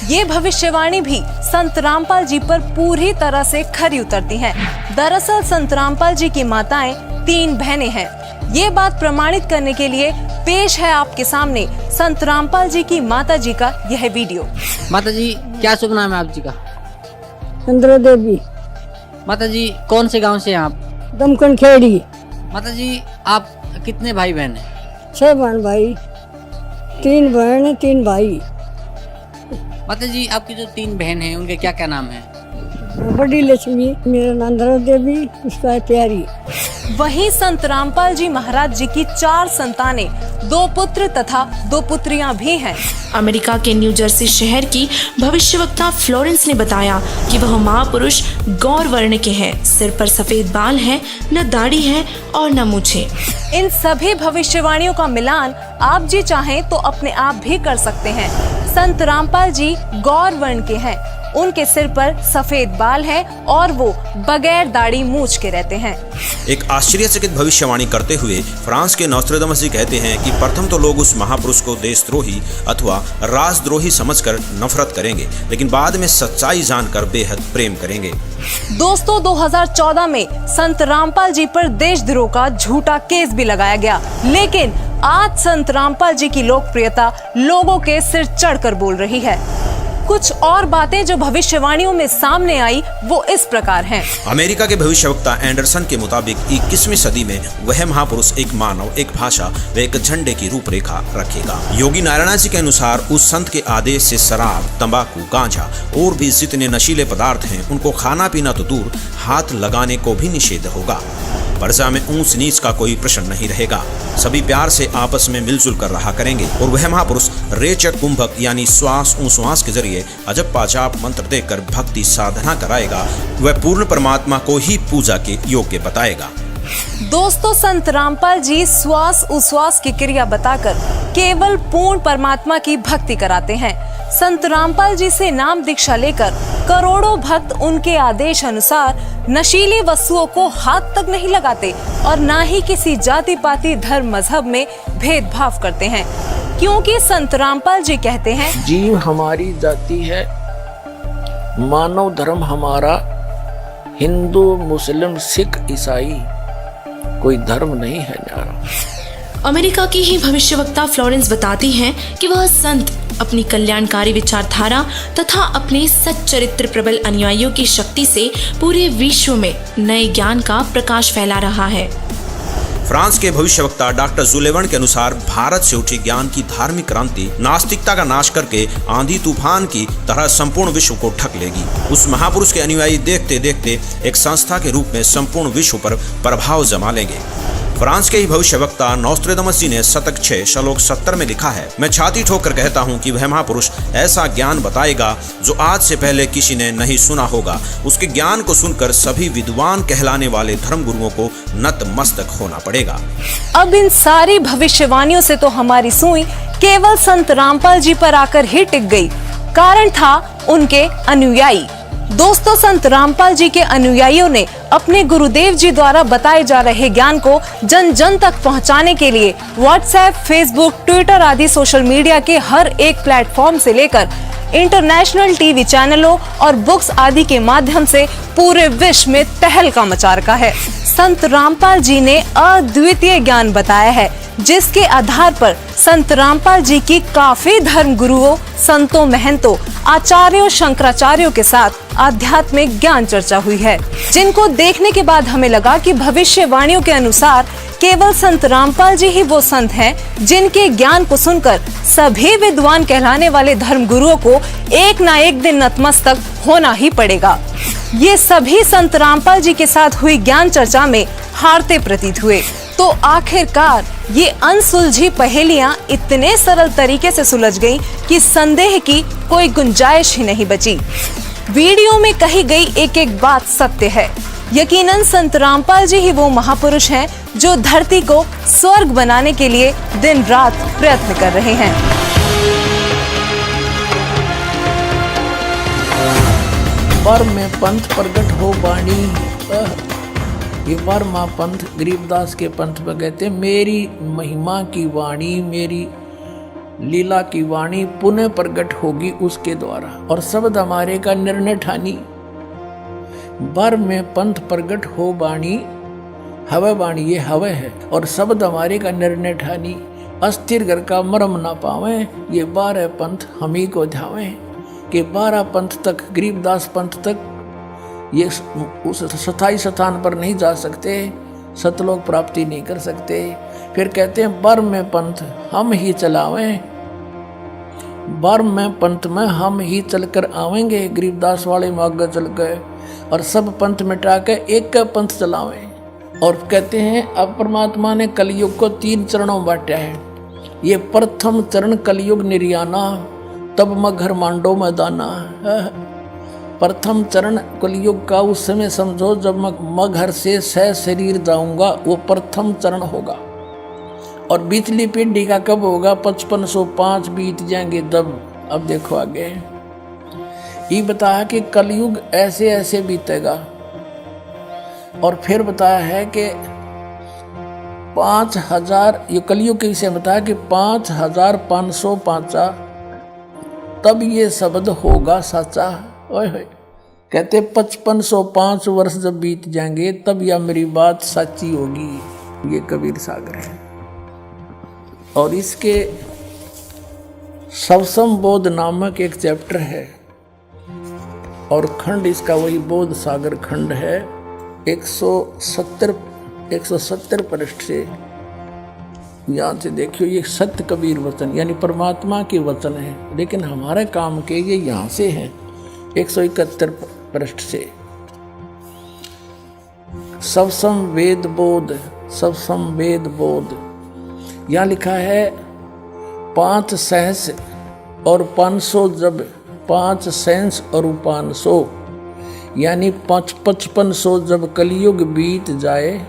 ये भविष्यवाणी भी संत रामपाल जी पर पूरी तरह से खरी उतरती हैं। दरअसल संत रामपाल जी की माताएं 3 बहनें हैं। ये बात प्रमाणित करने के लिए पेश है आपके सामने संत रामपाल जी की माता जी का यह वीडियो। माता जी, क्या शुभ नाम है आप जी का? इंद्र देवी। माता जी, कौन से गांव से हैं आप? दमकन खेड़ी। माता जी, आप कितने भाई बहन हैं? 6 बहन भाई, 3 बहन 3 भाई। माता जी, आपकी जो 3 बहन हैं उनके क्या क्या नाम हैं? बड़ी लक्ष्मी, मेरा नाम इंद्र देवी, उसका है प्यारी। वहीं संत रामपाल जी महाराज जी की 4 संतानें, 2 पुत्र तथा 2 पुत्रियां भी हैं। अमेरिका के न्यू जर्सी शहर की भविष्यवक्ता फ्लोरेंस ने बताया कि वह महापुरुष गौर वर्ण के हैं। सिर पर सफेद बाल हैं, न दाढ़ी है और न मूछें। इन सभी भविष्यवाणियों का मिलान आप जी चाहें तो अपने आप भी कर सकते हैं। संत रामपाल जी गौर वर्ण के हैं। उनके सिर पर सफेद बाल हैं और वो बगैर दाढ़ी मूछ के रहते हैं। एक आश्चर्यचकित भविष्यवाणी करते हुए फ्रांस के नॉस्ट्रेडमस जी कहते हैं कि प्रथम तो लोग उस महापुरुष को देशद्रोही अथवा राजद्रोही समझकर नफरत करेंगे, लेकिन बाद में सच्चाई जानकर बेहद प्रेम करेंगे। दोस्तों, 2014 में संत रामपाल जी पर देशद्रोह का झूठा केस भी लगाया गया, लेकिन आज संत रामपाल जी की लोकप्रियता लोगों के सिर चढ़कर बोल रही है। कुछ और बातें जो भविष्यवाणियों में सामने आई वो इस प्रकार हैं। अमेरिका के भविष्यवक्ता एंडरसन के मुताबिक 21वीं सदी में वह महापुरुष एक मानव, एक भाषा व एक झंडे की रूपरेखा रखेगा। योगी नारायण जी के अनुसार उस संत के आदेश से शराब, तंबाकू, गांजा और भी जितने नशीले पदार्थ हैं उनको खाना पीना तो दूर, हाथ लगाने को भी निषेध होगा। प्रजा में ऊंच नीच का कोई प्रश्न नहीं रहेगा। सभी प्यार से आपस में मिलजुल कर रहा करेंगे और वह महापुरुष रेचक कुंभक यानी श्वास उश्वास के जरिए अजब पाजाप मंत्र देकर भक्ति साधना कराएगा। वह पूर्ण परमात्मा को ही पूजा के योग्य बताएगा। दोस्तों, संत रामपाल जी श्वास उश्वास की क्रिया बताकर केवल पूर्ण परमात्मा की भक्ति कराते हैं। संत रामपाल जी से नाम दीक्षा लेकर करोड़ों भक्त उनके आदेश अनुसार नशीली वस्तुओं को हाथ तक नहीं लगाते और ना ही किसी जाति पाति धर्म मजहब में भेदभाव करते हैं, क्योंकि संत रामपाल जी कहते हैं, जीव हमारी जाति है, मानव धर्म हमारा, हिंदू मुस्लिम सिख ईसाई कोई धर्म नहीं है न्यारा। अमेरिका की ही भविष्यवक्ता फ्लोरेंस बताती हैं कि वह संत अपनी कल्याणकारी विचारधारा तथा अपने सच्चरित्र प्रबल अनुयायियों की शक्ति से पूरे विश्व में नए ज्ञान का प्रकाश फैला रहा है। फ्रांस के भविष्यवक्ता डॉक्टर जुलेवन के अनुसार भारत से उठी ज्ञान की धार्मिक क्रांति नास्तिकता का नाश करके आंधी तूफान की तरह संपूर्ण विश्व को ढक लेगी। उस महापुरुष के अनुयायी देखते देखते एक संस्था के रूप में संपूर्ण विश्व पर प्रभाव जमा लेंगे। फ्रांस के ही भविष्यवक्ता नॉस्ट्रेडमस जी ने शतक 6 श्लोक 70 में लिखा है, मैं छाती ठोकर कहता हूँ कि वह महापुरुष ऐसा ज्ञान बताएगा जो आज से पहले किसी ने नहीं सुना होगा। उसके ज्ञान को सुनकर सभी विद्वान कहलाने वाले धर्मगुरुओं को नतमस्तक होना पड़ेगा। अब इन सारी भविष्यवाणियों से तो हमारी सुई केवल संत रामपाल जी पर आकर ही टिक गई। कारण था उनके अनुयायी। दोस्तों, संत रामपाल जी के अनुयायियों ने अपने गुरुदेव जी द्वारा बताए जा रहे ज्ञान को जन जन तक पहुंचाने के लिए व्हाट्सएप, फेसबुक, ट्विटर आदि सोशल मीडिया के हर एक प्लेटफॉर्म से लेकर इंटरनेशनल टीवी चैनलों और बुक्स आदि के माध्यम से पूरे विश्व में तहलका मचा रखा है। संत रामपाल जी ने अद्वितीय ज्ञान बताया है, जिसके आधार पर संत रामपाल जी की काफी धर्म गुरुओं, संतों, महंतों, आचार्यों, शंकराचार्यों के साथ आध्यात्मिक ज्ञान चर्चा हुई है, जिनको देखने के बाद हमें लगा कि भविष्यवाणियों के अनुसार केवल संत रामपाल जी ही वो संत हैं जिनके ज्ञान को सुनकर सभी विद्वान कहलाने वाले धर्म गुरुओं को एक ना एक दिन नतमस्तक होना ही पड़ेगा। ये सभी संत रामपाल जी के साथ हुई ज्ञान चर्चा में हारते प्रतीत हुए। तो आखिरकार ये अनसुलझी पहेलियां इतने सरल तरीके से सुलझ गईं कि संदेह की कोई गुंजाइश ही नहीं बची। वीडियो में कही गई एक एक बात सत्य है। यकीनन संत रामपाल जी ही वो महापुरुष हैं जो धरती को स्वर्ग बनाने के लिए दिन रात प्रयत्न कर रहे हैं। बर में पंथ प्रगट हो वाणी। ये बर माँ पंथ गरीबदास के पंथ में कहते, मेरी महिमा की वाणी, मेरी लीला की वाणी पुनः प्रगट होगी उसके द्वारा, और शब्द हमारे का निर्णय ठानी। बर में पंथ प्रगट हो वाणी, हवे वाणी ये हवे है, और शब्द हमारे का निर्णय ठानी। अस्थिर घर का मरम ना पावे, ये 12 पंथ हम ही को ध्यावे। कि 12 पंथ तक, गरीबदास पंथ तक ये उस स्थायी स्थान पर नहीं जा सकते, सतलोक प्राप्ति नहीं कर सकते। फिर कहते हैं बर में पंथ हम ही चलावें, बर में पंथ में हम ही चलकर आवेंगे। गरीबदास वाले मार्ग चल गए और सब पंथ मिटा के एक का पंथ चलावें। और कहते हैं अब परमात्मा ने कलयुग को 3 चरणों में बांटा है। ये प्रथम चरण कलयुग निर्याना, तब मैं घर मांडो में दाना। प्रथम चरण कलयुग का उस समय समझो जब मैं घर से सह शरीर जाऊंगा, वो प्रथम चरण होगा। और बीचली पीढ़ी का कब होगा? 5505 बीत जाएंगे तब। अब देखो आगे ये बताया कि कलयुग ऐसे ऐसे बीतेगा, और फिर बताया है कि 5000, ये कलयुग के विषय बताया कि 5505 तब ये शब्द होगा सच्चा। ओए होए, कहते 5505 वर्ष जब बीत जाएंगे तब यह मेरी बात सच्ची होगी। ये कबीर सागर है। और इसके सवसम बोध नामक एक चैप्टर है, और खंड इसका वही बोध सागर खंड है। 170 पृष्ठ से यहाँ से देखियो, ये सत्य कबीर वचन यानी परमात्मा के वचन है, लेकिन हमारे काम के ये यहाँ से है। 171 पृष्ठ से सवसम वेद बोध, सवसम वेद बोध यहाँ लिखा है 5 सहस और 500 जब 5 सहस और 500 यानी 5500 जब कलयुग बीत जाए,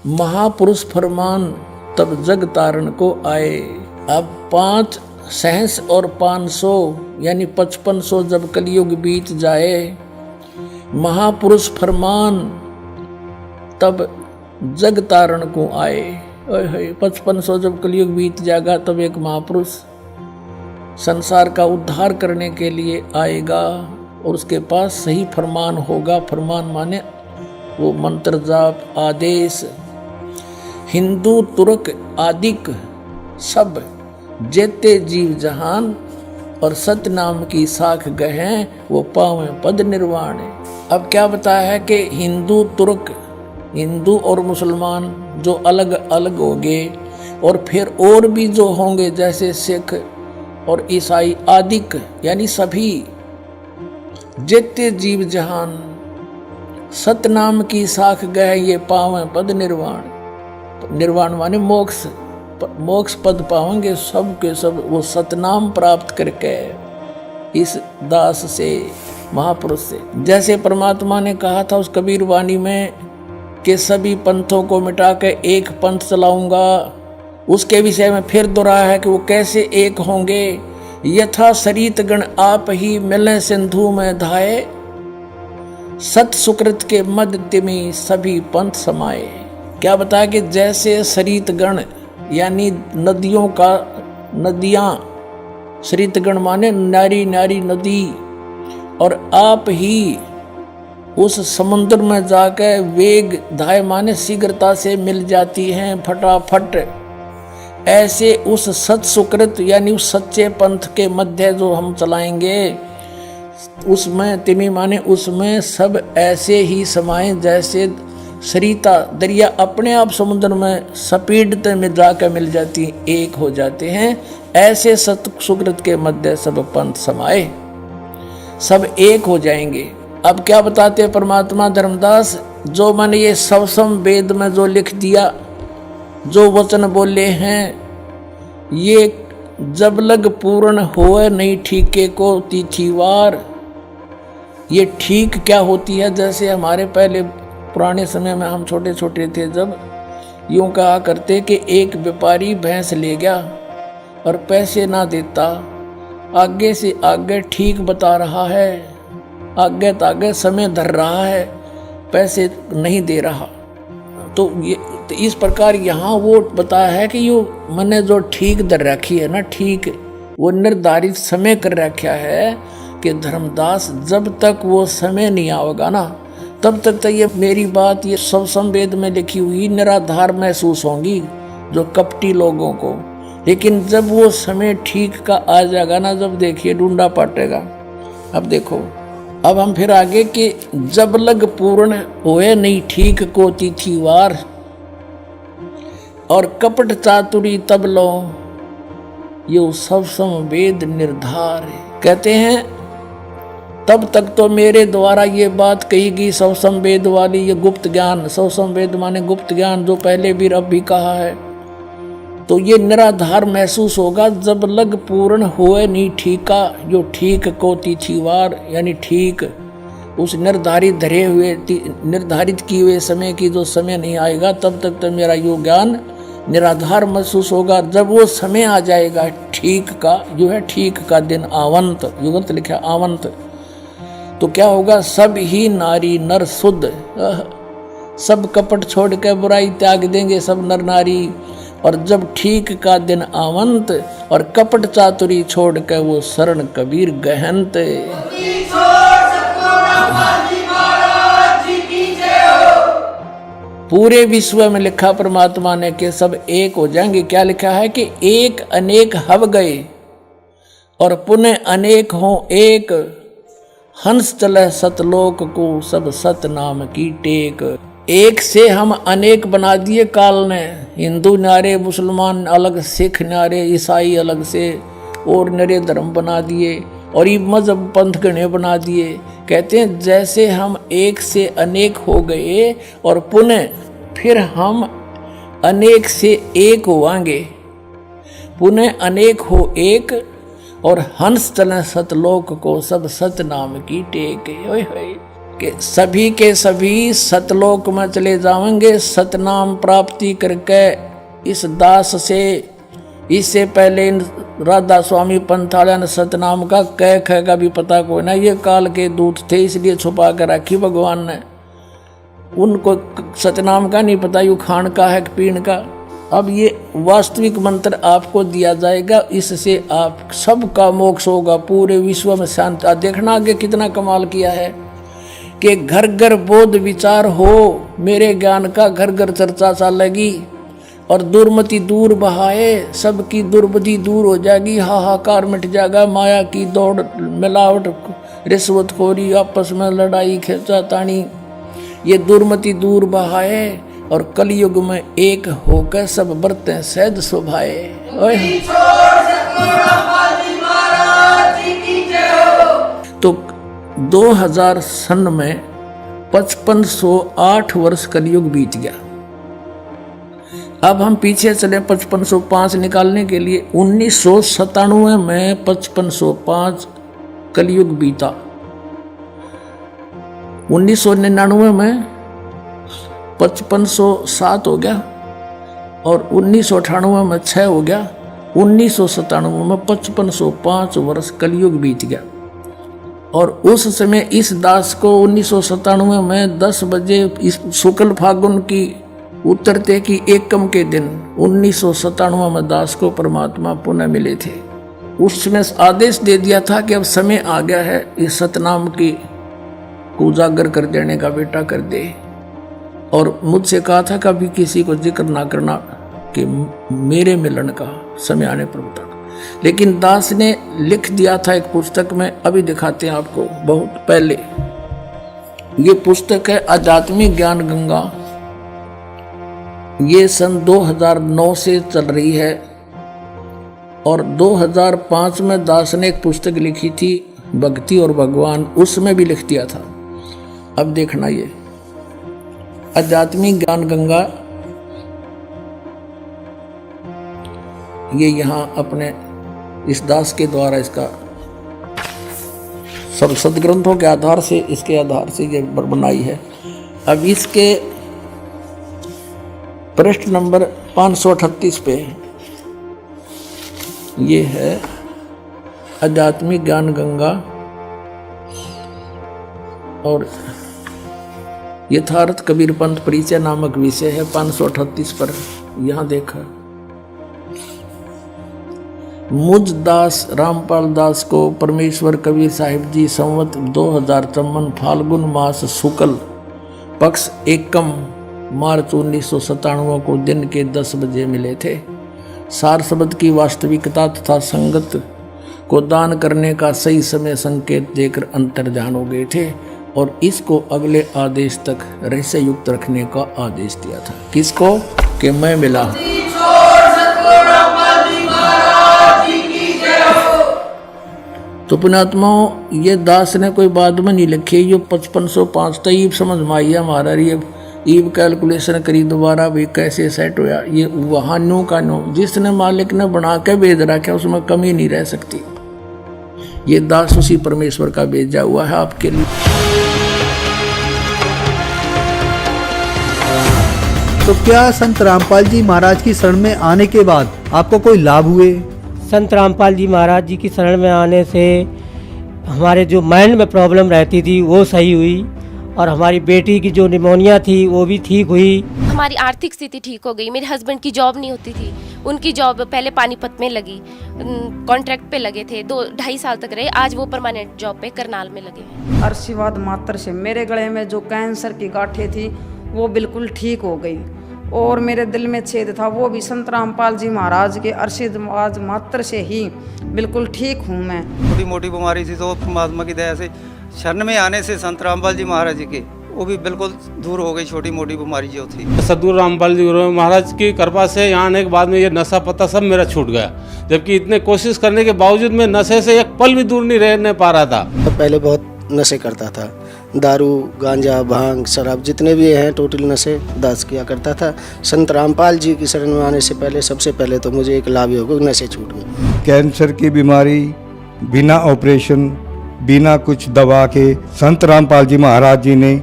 महापुरुष फरमान तब जग तारण को आए। अब 5 सहस और 500 यानी 5500 जब कलयुग बीत जाए, महापुरुष फरमान तब जग तारण को आए। 5500 जब कलयुग बीत जाएगा तब एक महापुरुष संसार का उद्धार करने के लिए आएगा, और उसके पास सही फरमान होगा। फरमान माने वो मंत्र जाप आदेश। हिंदू तुर्क आदिक सब जेते जीव जहान, और सत्य नाम की साख गहें वो पावे पद निर्वाण। अब क्या बताया है कि हिंदू तुर्क, हिंदू और मुसलमान जो अलग अलग होंगे, और फिर और भी जो होंगे जैसे सिख और ईसाई आदिक यानी सभी जेते जीव जहान, सतनाम की साख गए ये पावे पद निर्वाण। निर्वाण माने मोक्ष, मोक्ष पद पावेंगे सब के सब वो सतनाम प्राप्त करके इस दास से, महापुरुष से। जैसे परमात्मा ने कहा था उस कबीर वाणी में कि सभी पंथों को मिटा के एक पंथ चलाऊंगा, उसके विषय में फिर दोहराया है कि वो कैसे एक होंगे। यथा सरित गण आप ही मिले सिंधु में धाये, सत सुकृत के मध्य में सभी पंथ समाये। क्या बताया कि जैसे सरित गण यानी नदियों का, नदियां, सरित गण माने नारी नारी नदी, और आप ही उस समुद्र में जाकर वेग धाय माने शीघ्रता से मिल जाती हैं फटाफट। ऐसे उस सत सुकृत यानी उस सच्चे पंथ के मध्य जो हम चलाएंगे, उसमें तिमी माने उसमें सब ऐसे ही समाये जैसे सरिता दरिया अपने आप समुद्र में स्पीड में जाकर मिल जाती, एक हो जाते हैं। ऐसे सत सुकृत के मध्य सब पंथ समाये, सब एक हो जाएंगे। अब क्या बताते हैं परमात्मा धर्मदास जो मैंने ये सवसम वेद में जो लिख दिया, जो वचन बोले हैं, ये जब लग पूर्ण होए नहीं ठीके को तिथिवार। ये ठीक क्या होती है? जैसे हमारे पहले पुराने समय में हम छोटे छोटे थे, जब यूं कहा करते कि एक व्यापारी भैंस ले गया और पैसे ना देता, आगे से आगे ठीक बता रहा है, आगे तागे समय धर रहा है, पैसे नहीं दे रहा। तो इस प्रकार यहाँ वो बताया है कि यो मैंने जो ठीक धर रखी है ना, ठीक वो निर्धारित समय कर रखा है कि धर्मदास जब तक वो समय नहीं आएगा ना, तब तक तो ये मेरी बात ये सवसम वेद में लिखी हुई निराधार महसूस होंगी जो कपटी लोगों को। लेकिन जब वो समय ठीक का आ जाएगा ना, जब देखिए ढूंढा पाटेगा। अब देखो, अब हम फिर आगे कि जब लग पूर्ण होए नहीं ठीक को तिथिवार, और कपट चातुरी तब लो यो सवसम वेद निर्धार। कहते हैं तब तक तो मेरे द्वारा ये बात कही गई सवसम वेद वाली, ये गुप्त ज्ञान, सवसम वेद माने गुप्त ज्ञान, जो पहले भी अब भी कहा है, तो ये निराधार महसूस होगा जब लग पूर्ण होए नहीं ठीका, जो ठीक को तिथिवार, यानी ठीक उस निर्धारित धरे हुए निर्धारित किए हुए समय की जो समय नहीं आएगा, तब तक तो मेरा यो ज्ञान निराधार महसूस होगा। जब वो समय आ जाएगा ठीक का, जो है ठीक का दिन आवंत, युगंत लिखा आवंत, तो क्या होगा? सब ही नारी नर शुद्ध, सब कपट छोड़ के बुराई त्याग देंगे सब नर नारी। और जब ठीक का दिन आवंत और कपट चातुरी छोड़ के वो शरण कबीर गहनत। पूरे विश्व में लिखा परमात्मा ने कि सब एक हो जाएंगे। क्या लिखा है कि एक अनेक हव गए और पुनः अनेक हो एक, हंस चले सतलोक को सब सत नाम की टेक। एक से हम अनेक बना दिए काल ने, हिंदू न्यारे, मुसलमान अलग, सिख न्यारे, ईसाई अलग से, और नरे धर्म बना दिए और ये मजहब पंथ गणे बना दिए। कहते हैं जैसे हम एक से अनेक हो गए और पुनः फिर हम अनेक से एक होवांगे, पुनः अनेक हो एक, और हंस चले सतलोक को सब सत नाम की टेक। के सभी के सभी सतलोक में चले जाएंगे सतनाम प्राप्ति करके। इस दास से इससे पहले राधा स्वामी पंथालय ने सतनाम का कह कह का भी पता कोई ना, ये काल के दूत थे इसलिए छुपा कर रखी भगवान ने, उनको सतनाम का नहीं पता यू खान का है पीण का। अब ये वास्तविक मंत्र आपको दिया जाएगा, इससे आप सबका मोक्ष होगा, पूरे विश्व में शांति। देखना आगे कितना कमाल किया है कि घर घर बोध विचार हो, मेरे ज्ञान का घर घर चर्चा चलेगी और दुर्मति दूर बहाए, सबकी दुर्बुद्धि दूर हो जाएगी, हाहाकार मिट जाएगा, माया की दौड़, मिलावट, रिश्वतखोरी, आपस में लड़ाई खींचातानी, ये दुर्मति दूर बहाए और कलयुग में एक होकर सब बरतें सहज शोभाए। तो 2000 सन में 5508 वर्ष कलयुग बीत गया। अब हम पीछे चले 5505 निकालने के लिए। 1997 में 5505 कलयुग बीता, 1999 में 5507 हो गया और 1998 में 6 हो गया, 1997 में 5505 वर्ष कलयुग बीत गया। और उस समय इस दास को 1997 में 10 बजे इस शुक्ल फागुन की उत्तरते की एकम के दिन 1997 में दास को परमात्मा पुनः मिले थे। उसमें आदेश दे दिया था कि अब समय आ गया है इस सतनाम की को उजागर कर देने का, बेटा कर दे। और मुझसे कहा था कभी किसी को जिक्र ना करना कि मेरे मिलन का समय आने पर बता। लेकिन दास ने लिख दिया था एक पुस्तक में, अभी दिखाते हैं आपको, बहुत पहले। ये पुस्तक है आध्यात्मिक ज्ञान गंगा, ये सन 2009 से चल रही है। और 2005 में दास ने एक पुस्तक लिखी थी भक्ति और भगवान, उसमें भी लिख दिया था। अब देखना ये आध्यात्मिक ज्ञान गंगा, ये यहाँ अपने इस दास के द्वारा इसका सब सदग्रंथों के आधार से, इसके आधार से ये बनाई है। अब इसके पृष्ठ नंबर 538 पे ये है आध्यात्मिक ज्ञान गंगा और यथार्थ कबीर पंथ परिचय नामक विषय है। 538 पर यहाँ देखा, मुझ दास रामपाल दास को परमेश्वर कबीर साहिब जी संवत 2053 फाल्गुन मास शुक्ल पक्ष एकम मार्च 1997 को दिन के 10 बजे मिले थे। सार शब्द की वास्तविकता तथा संगत को दान करने का सही समय संकेत देकर अंतर्ध्यान हो गए थे और इसको अगले आदेश तक रहस्य युक्त रखने का आदेश दिया था। किसको? कि मैं मिला। तो पुण्यात्माओं, ये दास ने कोई बाद में नहीं लिखी, ये 5505 तईब समझ में आई हमारा। ये ईब कैलकुलेशन करी दोबारा भी कैसे सेट होया। ये वहाँ नो का नो जिसने मालिक ने बना के भेज रखा उसमें कमी नहीं रह सकती। ये दास उसी परमेश्वर का भेजा हुआ है आपके लिए। तो क्या संत रामपाल जी महाराज की शरण में आने के बाद आपको कोई लाभ हुए? संत रामपाल जी महाराज जी की शरण में आने से हमारे जो माइंड में प्रॉब्लम रहती थी वो सही हुई और हमारी बेटी की जो निमोनिया थी वो भी ठीक हुई। हमारी आर्थिक स्थिति ठीक हो गई। मेरे हस्बैंड की जॉब नहीं होती थी, उनकी जॉब पहले पानीपत में लगी, कॉन्ट्रैक्ट पे लगे थे, 2-2.5 साल तक रहे। आज वो परमानेंट जॉब पे करनाल में लगे हैं। आशीर्वाद मात्र से मेरे गले में जो कैंसर की गांठें थी वो बिल्कुल ठीक हो गई और मेरे दिल में छेद था वो भी संत रामपाल जी महाराज के आशीर्वाद मात्र से ही बिल्कुल ठीक हूँ मैं। छोटी मोटी बीमारी थी तो परमात्मा की दया से शरण में आने से संत रामपाल जी महाराज जी के वो भी बिल्कुल दूर हो गई, छोटी मोटी बीमारी जो थी। सदगुरु रामपाल जी महाराज की कृपा से यहाँ आने के बाद में ये नशा पता सब मेरा छूट गया, जबकि इतने कोशिश करने के बावजूद मैं नशे से एक पल भी दूर नहीं रहने पा रहा था। तो पहले बहुत नशे करता था, दारू गांजा भांग शराब जितने भी हैं टोटल नशे दास किया करता था। संत रामपाल जी की शरण में आने से पहले सबसे पहले तो मुझे एक लाभ हो गया, नशे छूट गए। कैंसर की बीमारी बिना ऑपरेशन बिना कुछ दवा के संत रामपाल जी महाराज जी ने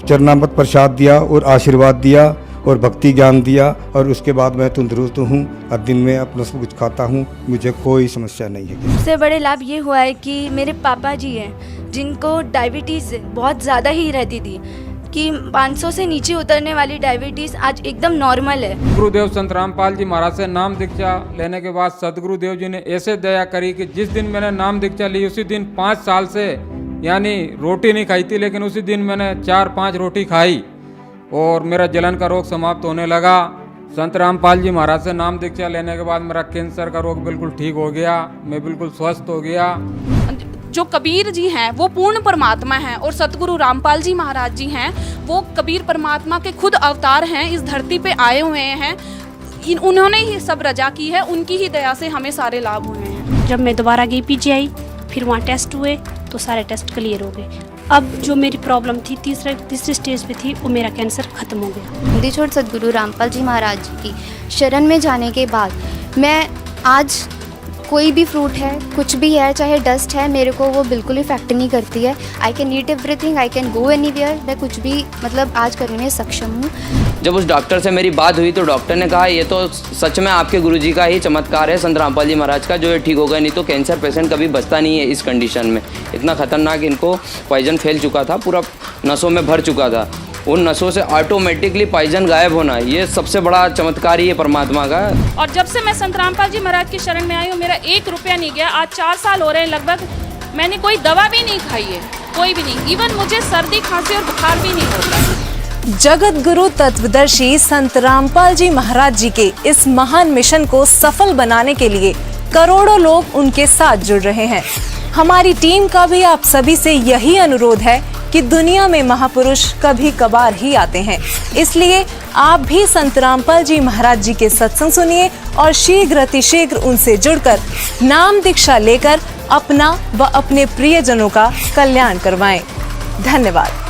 चरणामृत प्रसाद दिया और आशीर्वाद दिया और भक्ति ज्ञान दिया और उसके बाद मैं तंदुरुस्त हूँ और दिन में अपना सब कुछ खाता हूँ, मुझे कोई समस्या नहीं है। सबसे बड़े लाभ ये हुआ है कि मेरे पापा जी हैं जिनको डायबिटीज़ बहुत ज़्यादा ही रहती थी कि 500 से नीचे उतरने वाली डायबिटीज़ आज एकदम नॉर्मल है। गुरुदेव संत रामपाल जी महाराज से नाम दीक्षा लेने के बाद सदगुरुदेव जी ने ऐसे दया करी कि जिस दिन मैंने नाम दीक्षा ली उसी दिन 5 साल से यानी रोटी नहीं खाई थी, लेकिन उसी दिन मैंने 4-5 रोटी खाई और मेरा जलन का रोग समाप्त होने लगा। संत रामपाल जी महाराज से नाम दीक्षा लेने के बाद मेरा कैंसर का रोग बिल्कुल ठीक हो गया, मैं बिल्कुल स्वस्थ हो गया। जो कबीर जी हैं वो पूर्ण परमात्मा हैं और सतगुरु रामपाल जी महाराज जी हैं वो कबीर परमात्मा के खुद अवतार हैं, इस धरती पे आए हुए हैं। उन्होंने ही सब रजा की है, उनकी ही दया से हमें सारे लाभ हुए हैं। जब मैं दोबारा गई पीजीआई, फिर वहाँ टेस्ट हुए तो सारे टेस्ट क्लियर हो गए। अब जो मेरी प्रॉब्लम थी तीसरे स्टेज पे थी वो मेरा कैंसर खत्म हो गया। हिंदी छोड़ सतगुरु रामपाल जी महाराज जी की शरण में जाने के बाद मैं आज कोई भी फ्रूट है कुछ भी है चाहे डस्ट है मेरे को वो बिल्कुल इफेक्ट नहीं करती है। I can eat everything, I can go anywhere, मैं कुछ भी मतलब आज करने में सक्षम हूँ। जब उस डॉक्टर से मेरी बात हुई तो डॉक्टर ने कहा ये तो सच में आपके गुरुजी का ही चमत्कार है, संत रामपाल जी महाराज का, जो ये ठीक हो गया, नहीं तो कैंसर पेशेंट कभी बचता नहीं है इस कंडीशन में। इतना खतरनाक इनको पॉइजन फैल चुका था, पूरा नसों में भर चुका था। उन नसों से ऑटोमेटिकली पॉइजन गायब होना, ये सबसे बड़ा चमत्कार ही है परमात्मा का। और जब से मैं संत रामपाल जी महाराज की शरण में आई हूँ मेरा 1 रुपया नहीं गया। आज 4 साल हो रहे हैं लगभग, मैंने कोई दवा भी नहीं खाई है, कोई भी नहीं। इवन मुझे सर्दी खांसी और बुखार भी नहीं होता। जगत गुरु तत्वदर्शी संत रामपाल जी महाराज जी के इस महान मिशन को सफल बनाने के लिए करोड़ों लोग उनके साथ जुड़ रहे हैं। हमारी टीम का भी आप सभी से यही अनुरोध है कि दुनिया में महापुरुष कभी कभार ही आते हैं, इसलिए आप भी संत रामपाल जी महाराज जी के सत्संग सुनिए और शीघ्र अतिशीघ्र उनसे जुड़कर नाम दीक्षा लेकर अपना व अपने प्रियजनों का कल्याण करवाएं। धन्यवाद।